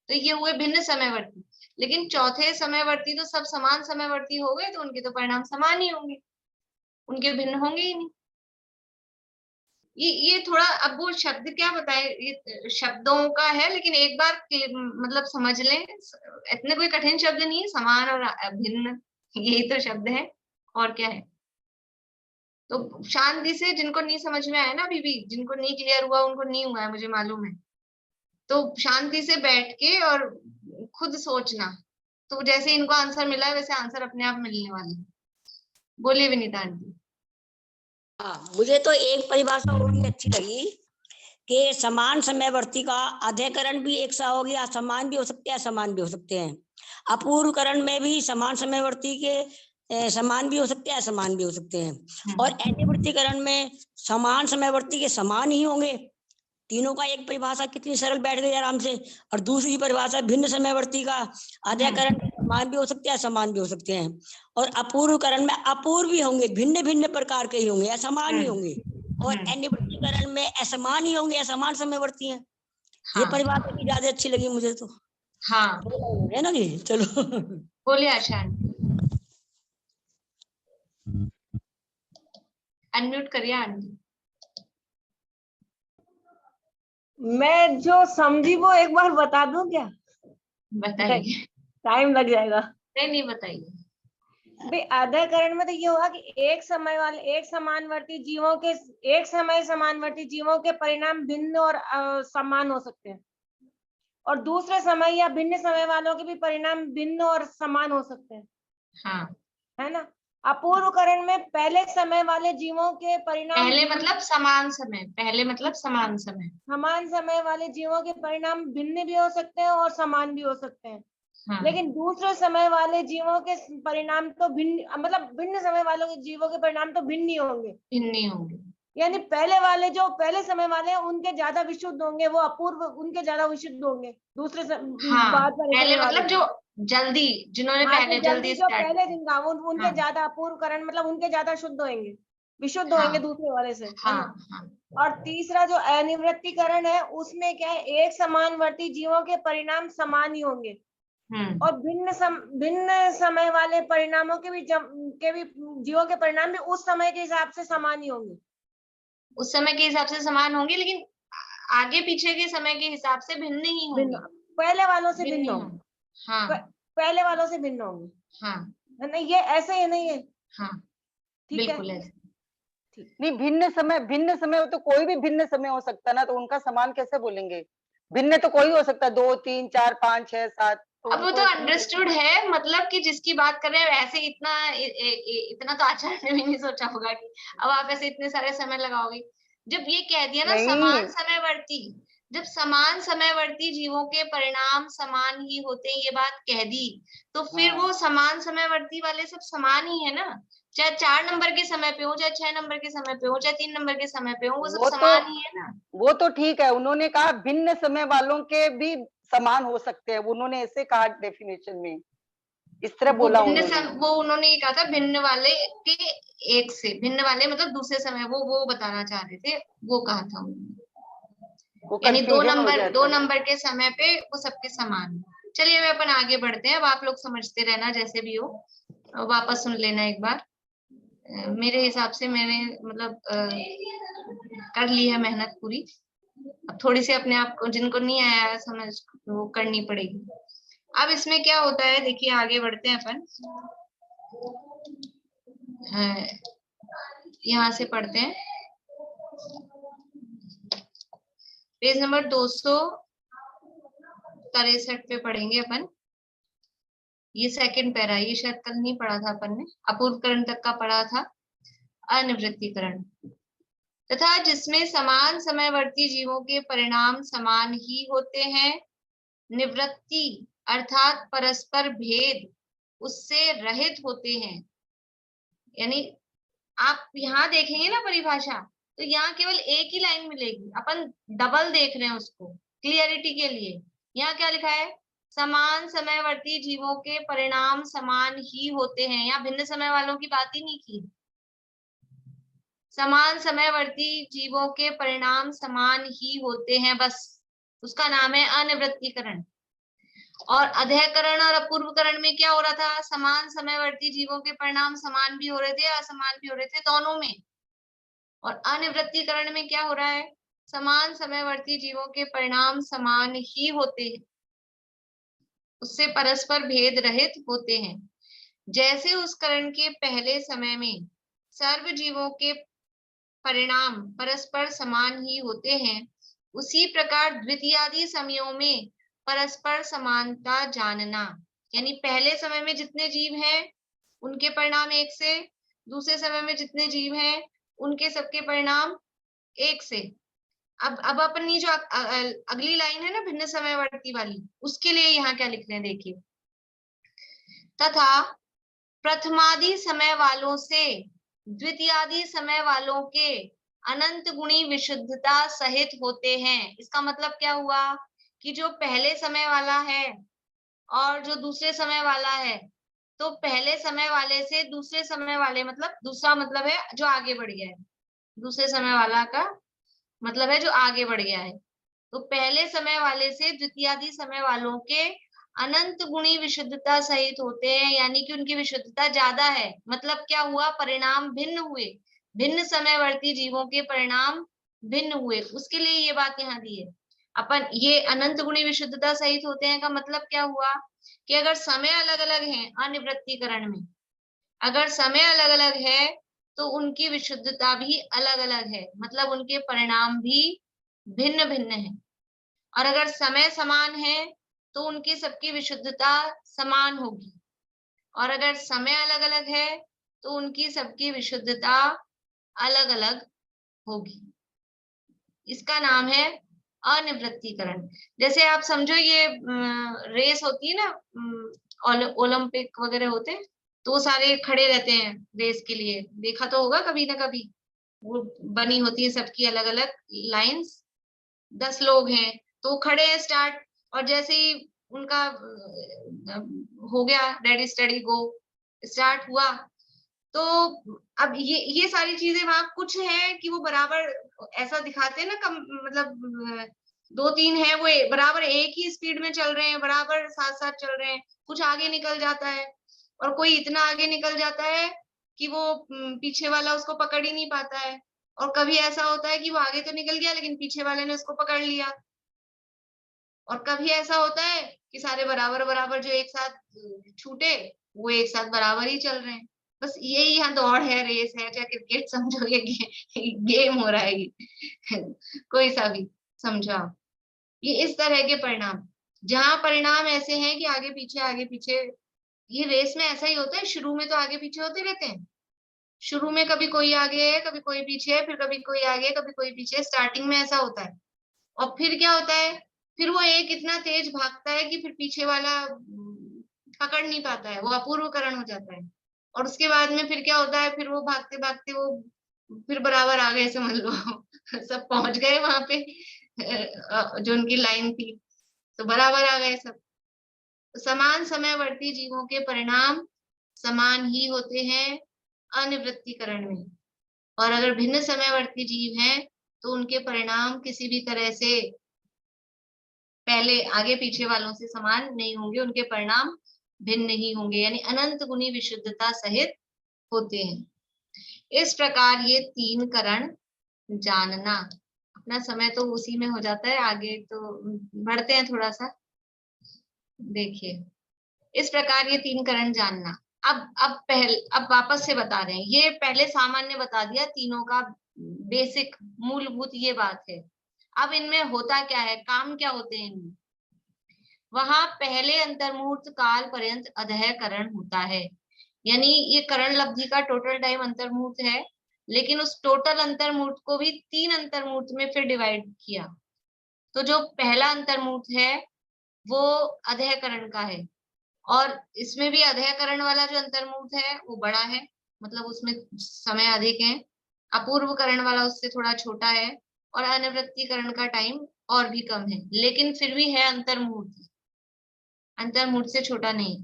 तो ये हुए भिन्न समयवर्ती। लेकिन चौथे समयवर्ती तो सब समान समयवर्ती हो गए, तो उनके तो परिणाम समान ही होंगे, उनके भिन्न होंगे ही नहीं। ये थोड़ा, अब वो शब्द क्या बताए, ये शब्दों का है, लेकिन एक बार मतलब समझ लें, इतने कोई कठिन शब्द नहीं है, समान और भिन्न, यही तो शब्द है, और क्या है। तो शांति से, जिनको नहीं समझ में आया ना अभी भी, जिनको नहीं क्लियर हुआ, उनको नहीं हुआ है मुझे मालूम है, तो शांति से बैठ के और खुद सोचना, तो जैसे इनको आंसर मिला है वैसे आंसर अपने आप मिलने वाले। बोलिए विनीता आंटी। हाँ, मुझे तो एक परिभाषा और भी अच्छी लगी कि समान समयवर्ती का अधिकरण भी एक सा हो गया, समान भी हो सकते हैं, असमान भी हो सकते हैं। अपूर्वकरण में भी समान समयवर्ती के समान भी हो सकते हैं, असमान भी हो सकते हैं। और अनिवृत्तिकरण में समान समयवर्ती के समान ही होंगे। तीनों का एक परिभाषा कितनी सरल बैठ गई आराम से। और दूसरी परिभाषा भिन्न समयवर्ती का अधिकरण समान भी हो सकते हैं, असमान भी हो सकते हैं। और अपूर्वकरण में अपूर्व भी होंगे, भिन्न भिन्न प्रकार के ही होंगे, असमान ही होंगे। और अनिवृत्तिकरण में असमान ही होंगे, असमान समयवर्ती हैं। ये परिभाषा भी ज्यादा अच्छी लगी मुझे तो। हाँ, है ना जी, चलो। बोलिए आशा आंटी, अनम्यूट करिए आंटी। मैं जो समझी वो एक बार बता दूं क्या? बताइए। टाइम लग जाएगा। नहीं बताइए। भाई आधाकरण में तो ये होगा कि एक समानवर्ती जीवों के, एक समय समानवर्ती जीवों के परिणाम भिन्न और समान हो सकते हैं, और दूसरे समय या भिन्न समय वालों के भी परिणाम भिन्न और समान हो सकते हैं। हाँ, है ना। अपूर्वकरण में पहले समय वाले जीवों के परिणाम, पहले मतलब समान समय, पहले मतलब समान समय, समान समय वाले जीवों के परिणाम भिन्न भी हो सकते हैं और समान भी हो सकते हैं। हाँ, लेकिन दूसरे समय वाले जीवों के परिणाम तो भिन्न, मतलब भिन्न समय वालों के जीवों के परिणाम तो भिन्न ही होंगे। भिन्न नहीं होंगे। यानी पहले वाले, जो पहले समय वाले हैं उनके ज्यादा विशुद्ध होंगे, वो अपूर्व उनके ज्यादा विशुद्ध होंगे। दूसरे हाँ, बाद वाले पहले समय वाले मतलब जो जल्दी, जिन्होंने हाँ, पहले जो जल्दी जो स्टार्ट पहले किया। दिन का उनके हाँ, ज्यादा अपूर्वकरण, मतलब उनके ज्यादा शुद्ध होंगे, विशुद्ध हाँ, होंगे दूसरे वाले से। है हाँ, ना। हाँ, और तीसरा जो अनिवृत्तिकरण है, उसमें क्या है, एक समानवर्ती जीवों के परिणाम समान ही होंगे, और भिन्न समय वाले परिणामों के भी जीवों के परिणाम भी उस समय के हिसाब से समान ही होंगे। उस समय के हिसाब से समान होंगे, लेकिन आगे पीछे के समय के हिसाब से भिन्न ही होंगे, पहले वालों से भिन्न भिन्न ही होंगे। होंगे। हाँ, पहले वालों से भिन्न होंगे। हाँ, है ना, ये ऐसे ही नहीं है। हाँ, ठीक है। बिल्कुल ऐसे। नहीं, भिन्न समय तो कोई भी भिन्न समय हो सकता है ना, तो उनका समान कैसे बोलेंगे? भिन्न तो कोई हो सकता है, 2 3 4 5 6 7। अब वो तो अंडरस्टूड है, मतलब कि जिसकी बात कर रहे हैं वैसे इतना तो आचार्य ने भी नहीं सोचा होगा कि अब आप ऐसे इतने सारे समय लगाओगे। जब ये कह दिया ना समान समयवर्ती, जब समान समयवर्ती जीवों के परिणाम समान ही होते हैं, ये बात कह दी, तो फिर वो समान समयवर्ती वाले सब समान ही है ना। चाहे 4 नंबर के समय पे हो, चाहे 6 नंबर के समय पे हो, चाहे 3 नंबर के समय पे हो, वो सब समान ही है ना। वो तो ठीक है, उन्होंने कहा भिन्न समय वालों के भी समान हो सकते हैं, उन्होंने ऐसे कहा डेफिनेशन में, इस तरह बोला उन्होंने। वो उन्होंने ये कहा था भिन्न वाले के एक से, भिन्न वाले मतलब दूसरे समय, वो बताना चाह रहे थे, वो कहा था उन्होंने। यानी 2 नंबर के समय पे वो सबके समान। चलिए अब अपन आगे बढ़ते हैं, अब आप लोग समझते रहना जैसे भी हो, वापस सुन लेना एक बार। मेरे हिसाब से मैंने मतलब कर ली है मेहनत पूरी। अब थोड़ी सी अपने आप को, जिनको नहीं आया समझ, वो करनी पड़ेगी। अब इसमें क्या होता है, देखिए आगे बढ़ते हैं अपन, यहाँ से पढ़ते हैं पेज नंबर 263 पे पढ़ेंगे अपन। ये सेकंड पैरा, ये शायद कल नहीं पढ़ा था अपन ने, अपूर्वकरण तक का पढ़ा था। अनिवृत्तीकरण, तथा जिसमें समान समयवर्ती जीवों के परिणाम समान ही होते हैं, निवृत्ति अर्थात परस्पर भेद उससे रहित होते हैं। यानी आप यहाँ देखेंगे ना परिभाषा, तो यहाँ केवल एक ही लाइन मिलेगी, अपन डबल देख रहे हैं उसको क्लियरिटी के लिए। यहाँ क्या लिखा है, समान समयवर्ती जीवों के परिणाम समान ही होते हैं। यहाँ भिन्न समय वालों की बात ही नहीं की, समान समयवर्ती जीवों के परिणाम समान ही होते हैं, बस उसका नाम है अनिवृत्तीकरण। और अधेयकरण और अपूर्वकरण में क्या हो रहा था, समान समयवर्ती जीवों के परिणाम समान भी हो रहे थे, असमान भी हो रहे थे, दोनों में। और अनिवृत्तीकरण में क्या हो रहा है, समान समयवर्ती जीवों के परिणाम समान ही होते हैं, उससे परस्पर भेद रहित होते हैं। जैसे उस करण के पहले समय में सर्व जीवों के परिणाम परस्पर समान ही होते हैं, उसी प्रकार द्वितीयादि समयों में परस्पर समानता जानना। यानी पहले समय में जितने जीव हैं उनके परिणाम एक से, दूसरे समय में जितने जीव हैं उनके सबके परिणाम एक से। अब अपन ये जो अगली लाइन है ना भिन्न समयवर्ती वाली, उसके लिए यहाँ क्या लिख रहे हैं देखिए, तथा प्रथमादि समय वालों से द्वितीयादि समय वालों के अनंत गुणी विशुद्धता सहित होते हैं। इसका मतलब क्या हुआ कि जो पहले समय वाला है और जो दूसरे समय वाला है, तो पहले समय वाले से दूसरे समय वाले, मतलब दूसरा मतलब है जो आगे बढ़ गया है, दूसरे समय वाला का मतलब है जो आगे बढ़ गया है। तो पहले समय वाले से द्वितीयादि समय वालों के अनंत गुणी विशुद्धता सहित होते हैं, यानी कि उनकी विशुद्धता ज्यादा है। मतलब क्या हुआ, परिणाम भिन्न हुए, भिन्न समयवर्ती जीवों के परिणाम भिन्न हुए, उसके लिए ये बात यहाँ दी है। अपन ये अनंत गुणी विशुद्धता सहित होते हैं का मतलब क्या हुआ कि अगर समय अलग अलग है अनिवृत्तीकरण में, अगर समय अलग अलग है तो उनकी विशुद्धता भी अलग अलग है, मतलब उनके परिणाम भी भिन्न भिन्न है। और अगर समय समान है तो उनकी सबकी विशुद्धता समान होगी, और अगर समय अलग अलग है तो उनकी सबकी विशुद्धता अलग अलग होगी। इसका नाम है अनिवृत्तीकरण। जैसे आप समझो ये रेस होती है ना, ओलंपिक वगैरह होते हैं, तो वो सारे खड़े रहते हैं रेस के लिए, देखा तो होगा कभी ना कभी, वो बनी होती है सबकी अलग अलग लाइंस, 10 लोग हैं तो खड़े हैं स्टार्ट, और जैसे ही उनका हो गया रेडी स्टडी गो स्टार्ट हुआ, तो अब ये सारी चीजें वहां कुछ है कि वो बराबर ऐसा दिखाते हैं ना, मतलब 2-3 है वो बराबर एक ही स्पीड में चल रहे हैं, बराबर साथ साथ चल रहे हैं, कुछ आगे निकल जाता है और कोई इतना आगे निकल जाता है कि वो पीछे वाला उसको पकड़ ही नहीं पाता है, और कभी ऐसा होता है कि वो आगे तो निकल गया लेकिन पीछे वाले ने उसको पकड़ लिया, और कभी ऐसा होता है कि सारे बराबर बराबर जो एक साथ छूटे वो एक साथ बराबर ही चल रहे हैं। बस यही यहाँ दौड़ है, रेस है, चाहे क्रिकेट समझो या गेम हो रहा है ये कोई सा भी समझो आप, ये इस तरह के परिणाम, जहां परिणाम ऐसे हैं कि आगे पीछे, ये रेस में ऐसा ही होता है, शुरू में तो आगे पीछे होते रहते हैं, शुरू में कभी कोई आगे है कभी कोई पीछे है, फिर कभी कोई आगे कभी कोई पीछे, स्टार्टिंग में ऐसा होता है। और फिर क्या होता है, फिर वो एक इतना तेज भागता है कि फिर पीछे वाला पकड़ नहीं पाता है, वो अपूर्वकरण हो जाता है। और उसके बाद में फिर क्या होता है, फिर वो भागते भागते वो फिर बराबर आ गए समझ लो सब पहुंच गए वहां पे जो उनकी लाइन थी, तो बराबर आ गए सब। तो समान समयवर्ती जीवों के परिणाम समान ही होते हैं अनिवृत्तीकरण में, और अगर भिन्न समयवर्ती जीव हैं तो उनके परिणाम किसी भी तरह से पहले आगे पीछे वालों से समान नहीं होंगे, उनके परिणाम भिन्न ही होंगे, यानी अनंत गुणी विशुद्धता सहित होते हैं। इस प्रकार ये 3 करण जानना। अपना समय तो उसी में हो जाता है, आगे तो बढ़ते हैं थोड़ा सा। देखिए इस प्रकार ये 3 करण जानना। अब वापस से बता रहे हैं, ये पहले सामान्य बता दिया तीनों का बेसिक मूलभूत ये बात है। अब इनमें होता क्या है, काम क्या होते हैं इनमें। वहां पहले अंतर्मुहूर्त काल पर्यंत अधः करण होता है, यानी ये करण लब्धि का टोटल टाइम अंतर्मुहूर्त है, लेकिन उस टोटल अंतर्मुहूर्त को भी 3 अंतर्मुहूर्त में फिर डिवाइड किया। तो जो पहला अंतर्मुहूर्त है वो अधः करण का है, और इसमें भी अधः करण वाला जो अंतर्मुहूर्त है वो बड़ा है, मतलब उसमें समय अधिक है। अपूर्व करण वाला उससे थोड़ा छोटा है, और अनिवृत्तिकरण का टाइम और भी कम है, लेकिन फिर भी है अंतर्मुहूर्त, अंतर्मुहूर्त से छोटा नहीं।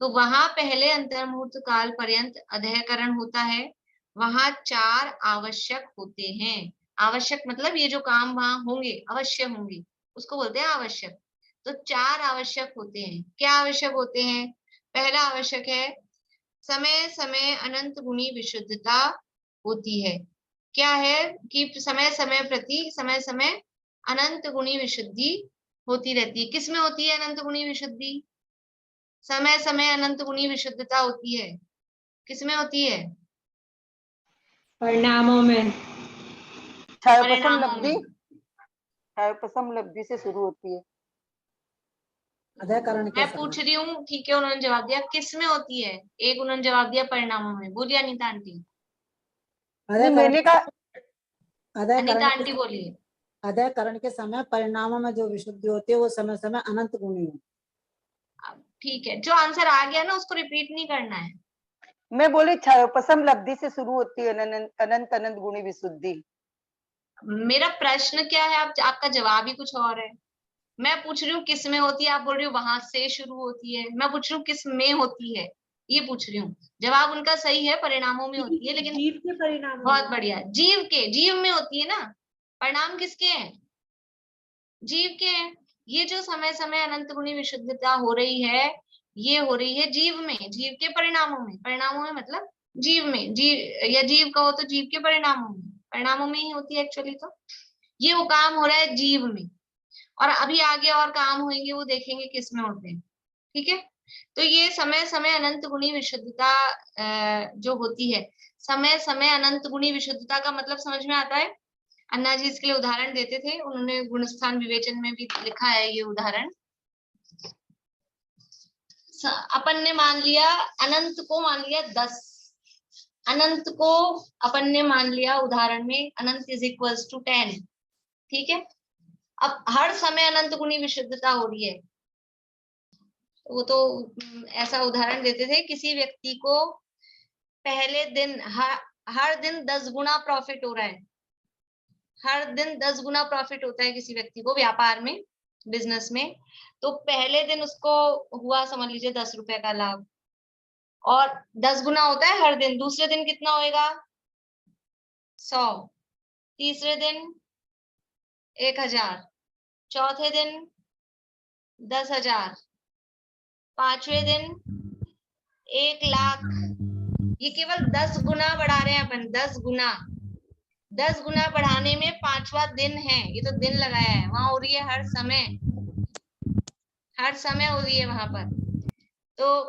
तो वहां पहले अंतर्मुहूर्त काल पर्यंत अधः करण होता है, वहां 4 आवश्यक होते हैं। आवश्यक मतलब ये जो काम वहां होंगे, अवश्य होंगे, उसको बोलते हैं आवश्यक। तो 4 आवश्यक होते हैं। क्या आवश्यक होते हैं? पहला आवश्यक है समय समय अनंत गुणी विशुद्धता होती है। क्या है कि समय समय प्रति समय समय अनंत गुणी विशुद्धि होती रहती है। किसमें होती है अनंत गुणी विशुद्धि? समय समय अनंत गुणी विशुद्धता होती है, किसमें होती है? परिणामों में। क्षयोपशम परिणामों लब्धि, में। क्षयोपशम लब्धि से शुरू होती है। अधः करण के मैं समय। पूछ रही हूँ, ठीक है, उन्होंने जवाब दिया किसमें होती है। एक उन्होंने जवाब दिया परिणामों में। बोलिए अनीता आंटी। अधः नहीं, करण मैंने कहा अधः अनीता करण के आंटी बोलिए। अधः करण के समय परिणामों में जो विशुद्धि होती है वो समय समय अनंत गुणी है। ठीक है, जो आंसर आ गया ना उसको रिपीट नहीं करना है। मैं बोली क्षयोपशम लब्धि से शुरू होती है अनंत अनंत गुणी विशुद्धि। मेरा प्रश्न क्या है, आपका जवाब ही कुछ और है। मैं पूछ रही हूँ किस में होती है, आप बोल रही हो वहां से शुरू होती है। मैं पूछ रही हूँ किस में होती है, ये पूछ रही हूँ। जवाब उनका सही है, परिणामों में होती है, लेकिन जीव के परिणाम बहुत बढ़िया, जीव में होती है ना। परिणाम किसके हैं? जीव के हैं। ये जो समय समय अनंत गुणी विशुद्धता हो रही है, ये हो रही है जीव में, जीव के परिणामों में। परिणामों में मतलब जीव में, जीव या जीव कहो तो जीव के परिणामों में, परिणामों में ही होती है एक्चुअली। तो ये वो काम हो रहा है जीव में, और अभी आगे और काम होंगे वो देखेंगे किस में होते हैं। ठीक है, तो ये समय समय अनंत गुणी विशुद्धता जो होती है, समय समय अनंत गुणी विशुद्धता का मतलब समझ में आता है। अन्ना जी इसके लिए उदाहरण देते थे, उन्होंने गुणस्थान विवेचन में भी लिखा है ये उदाहरण। अपन ने मान लिया अनंत को, मान लिया 10 अनंत को अपन ने मान लिया उदाहरण में अनंत इज इक्वल्स टू 10। ठीक है, अब हर समय अनंत गुणी विशुद्धता हो रही है। वो तो ऐसा उदाहरण देते थे, किसी व्यक्ति को पहले दिन हर दिन 10 गुना प्रॉफिट हो रहा है। हर दिन 10 गुना प्रॉफिट होता है किसी व्यक्ति को व्यापार में, बिजनेस में। तो पहले दिन उसको हुआ समझ लीजिए 10 रुपए का लाभ, और 10 गुना होता है हर दिन। दूसरे दिन कितना होएगा? 100। तीसरे दिन 1000। चौथे दिन 10,000। पांचवें दिन 1,00,000। ये केवल 10 गुना बढ़ा रहे हैं अपन, 10 गुना। 10 गुना बढ़ाने में 5वां दिन है, ये तो दिन लगाया है, वहां हो रही है हर समय, हर समय हो रही है वहां पर। तो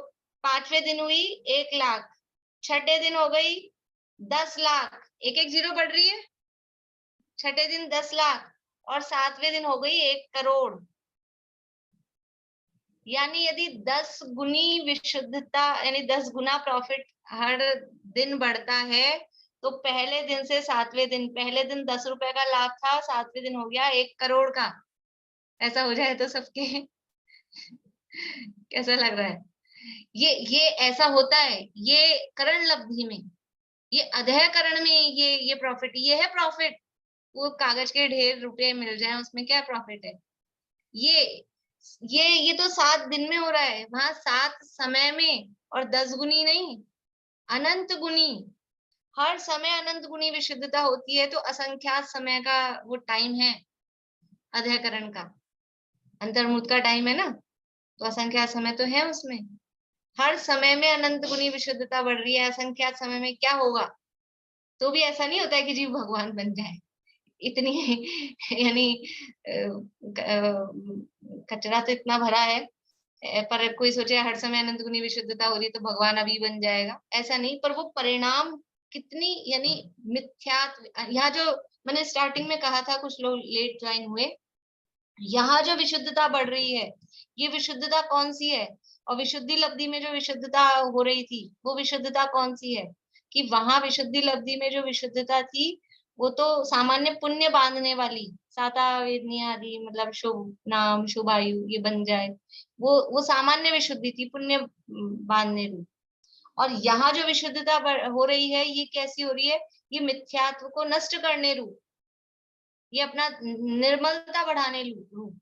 5वें दिन हुई 1,00,000, छठे दिन हो गई 10,00,000, एक एक जीरो बढ़ रही है। छठे दिन 10,00,000, और 7वें दिन हो गई 1 करोड़। यानी यदि 10 गुनी विशुद्धता, यानी 10 गुना प्रॉफिट हर दिन बढ़ता है, तो पहले दिन से 7वें दिन, पहले दिन 10 रुपए का लाभ था, 7वें दिन हो गया 1 करोड़ का। ऐसा हो जाए तो सबके कैसा लग रहा है? ये ऐसा होता है, ये करण लब्धि में। ये अधः करण में ये प्रॉफिट, ये है प्रॉफिट। वो कागज के ढेर रुपए मिल जाए उसमें क्या प्रॉफिट है? ये तो 7 दिन में हो रहा है, वहां 7 समय में, और 10 गुनी नहीं, अनंत गुनी। हर समय अनंत गुनी विशुद्धता होती है, तो असंख्यात समय का वो टाइम है अधः करण का। अंतर्मुहूर्त का टाइम है ना, तो असंख्यात समय तो है उसमें। हर समय में अनंत गुनी विशुद्धता बढ़ रही है, असंख्यात समय में क्या होगा? तो भी ऐसा नहीं होता है कि जीव भगवान बन जाए, इतनी यानी कचरा तो इतना भरा है पर कोई सोचे हर समय अनंत गुणी विशुद्धता हो रही तो भगवान अभी बन जाएगा, ऐसा नहीं। पर वो परिणाम कितनी, यानी मिथ्यात्व, यहाँ जो मैंने स्टार्टिंग में कहा था, कुछ लोग लेट ज्वाइन हुए, यहाँ जो विशुद्धता बढ़ रही है, ये विशुद्धता कौन सी है? और विशुद्धि लब्धि में जो विशुद्धता हो रही थी, वो विशुद्धता कौन सी है? कि वहां विशुद्धि लब्धि में जो विशुद्धता थी, वो तो सामान्य पुण्य बांधने वाली, साता वेदनी आदि, मतलब शुभ नाम शुभ आयु ये बन जाए, वो सामान्य विशुद्धि थी, पुण्य बांधने रूप। और यहाँ जो विशुद्धता हो रही है, ये कैसी हो रही है? ये मिथ्यात्व को नष्ट करने रूप, ये अपना निर्मलता बढ़ाने रूप,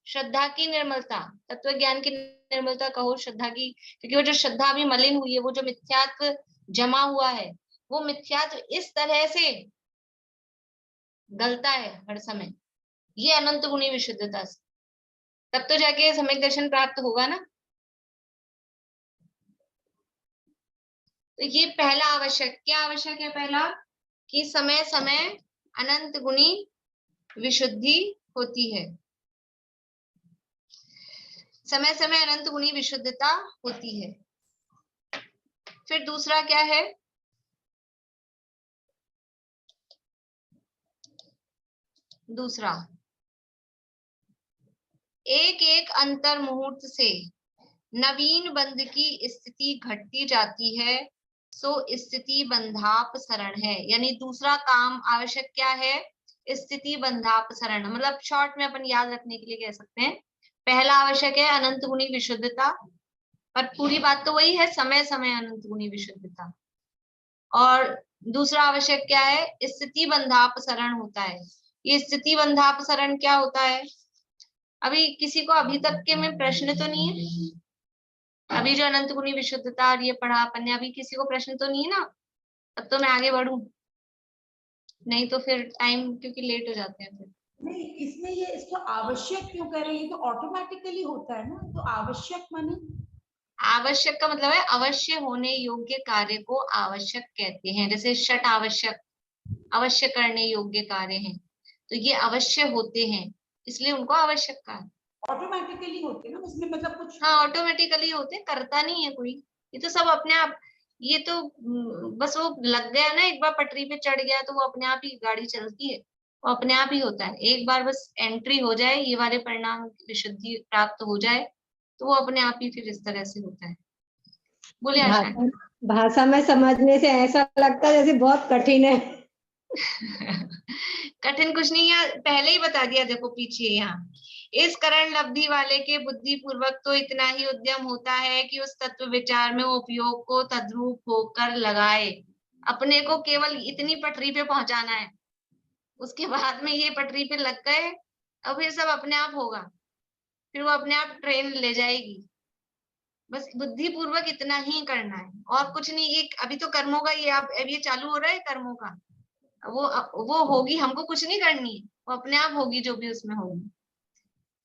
श्रद्धा की निर्मलता, तत्व ज्ञान की निर्मलता कहो, श्रद्धा की, क्योंकि वो जो श्रद्धा अभी मलिन हुई है, वो जो मिथ्यात्व जमा हुआ है, वो मिथ्यात्व इस तरह से गलता है हर समय, ये अनंत गुणी विशुद्धता से, तब तो जाके सम्यक दर्शन प्राप्त होगा ना। तो ये पहला आवश्यक, क्या आवश्यक है पहला? कि समय समय अनंत गुणी विशुद्धि होती है, समय समय अनंत गुणी विशुद्धता होती है। फिर दूसरा क्या है? दूसरा, एक एक अंतर मुहूर्त से नवीन बंध की स्थिति घटती जाती है, सो स्थिति बंधाप शरण है। यानी दूसरा काम आवश्यक क्या है? स्थिति बंधाप शरण, मतलब शॉर्ट में अपन याद रखने के लिए कह सकते हैं, पहला आवश्यक है अनंत गुणी विशुद्धता, पर पूरी बात तो वही है, समय समय अनंत गुणी विशुद्धता। और दूसरा आवश्यक क्या है? स्थिति बंधाप शरण होता है। ये स्थिति बंधाप शरण क्या होता है? अभी किसी को अभी तक के में प्रश्न तो नहीं है? अभी जो अनंत गुणी विशुद्धता और ये पढ़ा अपन ने, अभी किसी को प्रश्न तो नहीं है ना? तब तो मैं आगे बढ़ूं, नहीं तो फिर टाइम, क्योंकि लेट हो जाते हैं फिर। नहीं, इसमें ये इसको आवश्यक क्यों कह रहे हैं? तो ऑटोमेटिकली होता है ना, तो आवश्यक माने? आवश्यक का मतलब है अवश्य होने योग्य कार्य को आवश्यक कहते हैं। जैसे षट आवश्यक, अवश्य करने योग्य कार्य हैं, तो ये अवश्य होते हैं, इसलिए उनको आवश्यक कहा। ऑटोमेटिकली होते हैं ना, उसमें मतलब कुछ? हाँ, ऑटोमेटिकली होते, करता नहीं है कोई, ये तो सब अपने आप। ये तो बस वो लग गया ना, एक बार पटरी पे चढ़ गया तो वो अपने आप ही गाड़ी चलती है, वो अपने आप ही होता है। एक बार बस एंट्री हो जाए, ये वाले परिणाम विशुद्धि प्राप्त हो जाए, तो वो अपने आप ही फिर इस तरह से होता है। बोले आशा। भाषा में समझने से ऐसा लगता है जैसे बहुत कठिन है। कठिन कुछ नहीं है, पहले ही बता दिया, देखो पीछे यहाँ, इस करण लब्धि वाले के बुद्धि पूर्वक तो इतना ही उद्यम होता है कि उस तत्व विचार में उपयोग को तद्रूप होकर लगाए। अपने को केवल इतनी पटरी पे पहुंचाना है, उसके बाद में ये पटरी पे लग गए, अब फिर सब अपने आप होगा, फिर वो अपने आप ट्रेन ले जाएगी। बस बुद्धि पूर्वक इतना ही करना है, और कुछ नहीं। एक अभी तो कर्मों का ये अब ये चालू हो रहा है कर्मों का, वो होगी, हमको कुछ नहीं करनी है, वो अपने आप होगी जो भी उसमें होगी।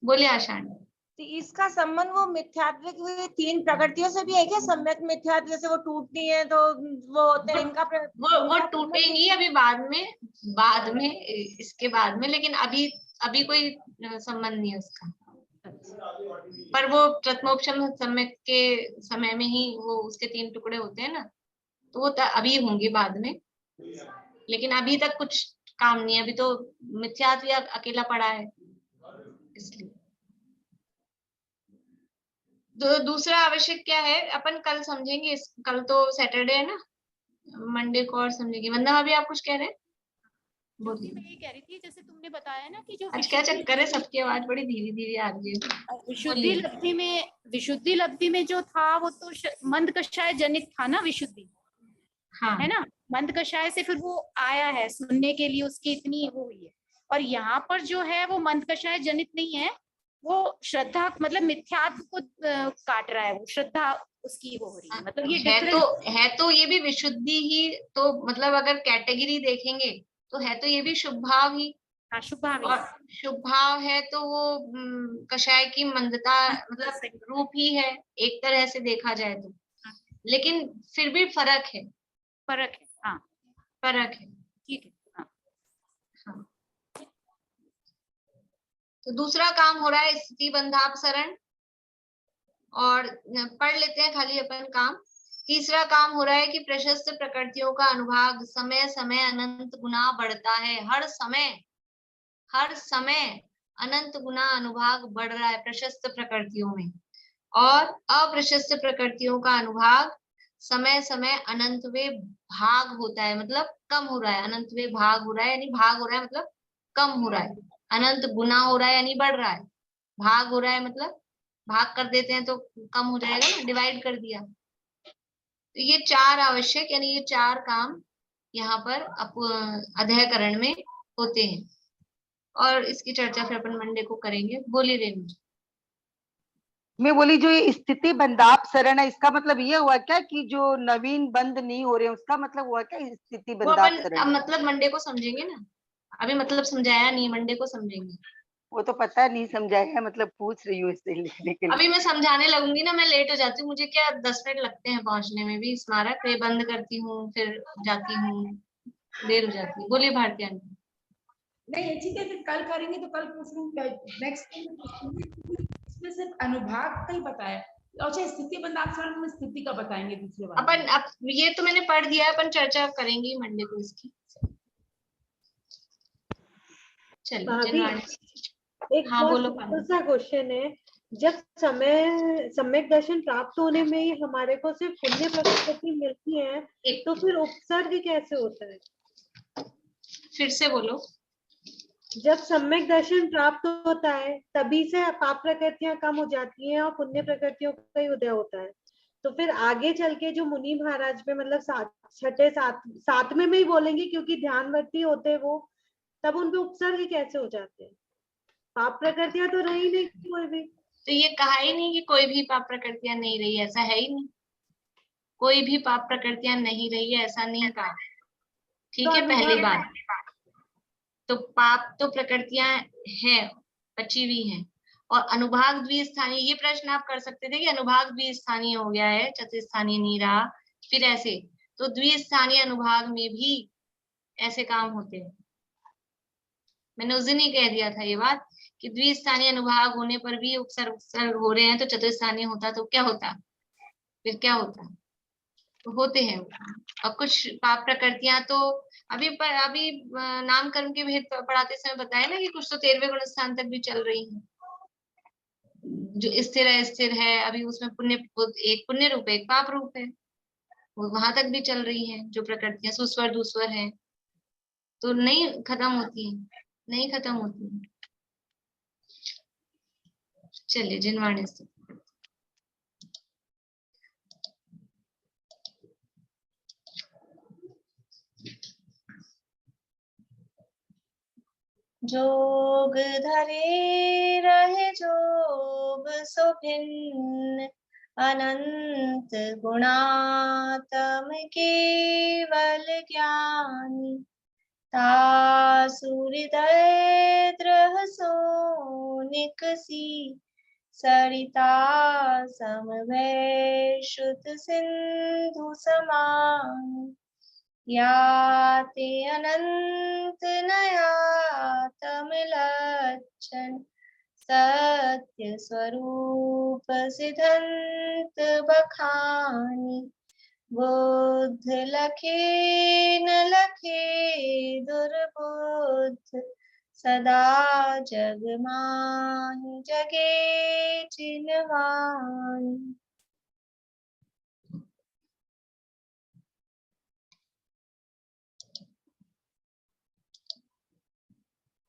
बोले आशान। तो इसका संबंध वो मिथ्यात्व की तीन प्रकृतियों से भी है क्या? सम्यक मिथ्यात्व, जैसे वो टूटती है तो वो होते हैं, इनका वो टूटेंगी अभी बाद में इसके बाद में, लेकिन अभी कोई संबंध नहीं है उसका। पर वो प्रथमोपशम सम्यक के समय में ही वो उसके तीन टुकड़े होते हैं ना, तो वो अभी होंगे बाद में, लेकिन अभी तक कुछ काम नहीं है, अभी तो मिथ्यात्व अकेला पड़ा है, इसलिए। दूसरा आवश्यक क्या है, अपन कल समझेंगे, कल तो सैटरडे है ना, मंडे को और समझेंगे। वंदना अभी आप कुछ कह रहे हैं? ज्योति, मैं ये कह रही थी, जैसे तुमने बताया ना कि जो आज क्या चक्कर है, सबकी आवाज बड़ी धीरे धीरे आ रही है। विशुद्धि लब्धि में जो था वो तो मंद कषाय जनित था ना, विशुद्धि। हाँ, है ना, मंद कषाय से फिर वो आया है सुनने के लिए, उसकी इतनी वो हुई है। और यहाँ पर जो है वो मंद कषाय जनित नहीं है, वो श्रद्धा मतलब मिथ्यात्व को काट रहा है, वो श्रद्धा उसकी वो हो रही है। मतलब ये है तो ये भी विशुद्धि ही, तो मतलब अगर कैटेगरी देखेंगे तो है तो ये भी शुभ भाव ही। शुभ भाव, और शुभ भाव है तो वो कषाय की मंदता मतलब रूप ही है, एक तरह से देखा जाए तो। लेकिन फिर भी फर्क है। हाँ, फर्क है, ठीक है। हाँ। तो दूसरा काम हो रहा है स्थिति बंधाप शरण। और पढ़ लेते हैं खाली अपन काम। तीसरा काम हो रहा है कि प्रशस्त प्रकृतियों का अनुभाग समय समय अनंत गुना बढ़ता है। हर समय अनंत गुना अनुभाग बढ़ रहा है प्रशस्त प्रकृतियों में, और अप्रशस्त प्रकृतियों का अनुभाग समय समय अनंतवे भाग होता है, मतलब कम हो रहा है। अनंतवे भाग हो रहा है यानी भाग हो रहा है मतलब कम हो रहा है। अनंत गुना हो रहा है यानी बढ़ रहा है। भाग हो रहा है मतलब भाग कर देते हैं तो कम हो जाएगा ना, डिवाइड कर दिया। तो ये चार आवश्यक यानी ये चार काम यहाँ पर अध्ययकरण में होते हैं, और इसकी चर्चा फिर अपन मंडे को करेंगे। बोलिए रेणु जी। मैं बोली जो ये स्थिति बंधाप शरण है, इसका मतलब ये हुआ क्या कि जो नवीन बंद नहीं हो रहे, उसका मतलब हुआ क्या स्थिति वो बंधाप अपन शरण? अब मतलब मंडे को समझेंगे ना, अभी मतलब समझाया नहीं, मंडे को समझेंगे। वो तो पता नहीं समझाया है, मतलब पूछ रही हूँ इससे लिखने के लिए। अभी मैं समझाने लगूंगी ना, मैं लेट हो जाती हूँ, मुझे क्या 10 मिनट लगते हैं पहुंचने में भी। स्मारक वे बंद करती हूँ फिर जाती हूँ, देर हो जाती है। बोलिए भारती आंटी। नहीं ठीक है, फिर कल करेंगे तो कल पूछ लूंगी, नेक्स्ट इसमें सिर्फ अनुभाग का ही बताया। अच्छा, स्थिति बंधाक्षरण में स्थिति का बताएंगे दूसरे वाले अपन अब ये तो मैंने पढ़ दिया है, अपन चर्चा करेंगे मंडे को इसकी। चलिए भाभी, जिनवाणी। एक हाँ बहुत बोलो। सिंपल सा क्वेश्चन है। जब सम्यक दर्शन प्राप्त होने में ही हमारे को सिर्फ पुण्य प्रकृति मिलती है, तो फिर उपसर्ग कैसे होता है? फिर से बोलो। जब सम्यक दर्शन प्राप्त होता है तभी से पाप प्रकृतियां कम हो जाती हैं और पुण्य प्रकृतियों का ही उदय होता है। तो फिर आगे चल के जो मुनि महाराज में मतलब छठे सातवें में ही बोलेंगे, क्योंकि ध्यानवर्ती होते वो, तब उनपे उपसर्ग कैसे हो जाते हैं? पाप प्रकृतियां तो रही नहीं कोई भी। तो ये कहा ही नहीं कि कोई भी पाप प्रकृतियां नहीं रही, ऐसा है ही नहीं। कोई भी पाप प्रकृतियां नहीं रही है ऐसा नहीं कहा, ठीक है। पहली बात तो पाप तो प्रकृतियां हैं, बची हुई हैं। और अनुभाग द्विस्थानीय, ये प्रश्न आप कर सकते थे कि अनुभाग द्विस्थानीय हो गया है, चतुस्थानीय नहीं रहा, फिर ऐसे। तो द्विस्थानीय अनुभाग में भी ऐसे काम होते हैं। मैंने उस दिन ही कह दिया था ये बात कि द्विस्थानीय अनुभाग होने पर भी उपसर्ग हो रहे हैं, तो चतुस्थानीय होता तो क्या होता, फिर क्या होता? तो होते हैं। और कुछ पाप प्रकृतियां तो अभी नामकर्म के भेद पढ़ाते समय बताया ना कि कुछ तो 13वें गुण स्थान तक भी चल रही हैं। जो स्थिर है अभी उसमें पुण्य, एक पुण्य रूप है एक पाप रूप है, वो वहां तक भी चल रही है। जो प्रकृतियां सुस्वर दुस्वर है तो नहीं खत्म होती, नहीं खत्म होती। चलिए जिनवाणी से। जोग धरे रहे जोग सो भिन्न, अनंत गुणातम केवल ज्ञानी, तासुहृदय द्रह सोनिकसी, सरिता समभय शुद्ध सिंधु समान, याते अनंत नयातम लक्षण, सत्य स्वरूप सिद्धांत बखानी, बुद्ध लखे न लखे दुर्बुद्ध, सदा जग माहि जगे जिनवानी।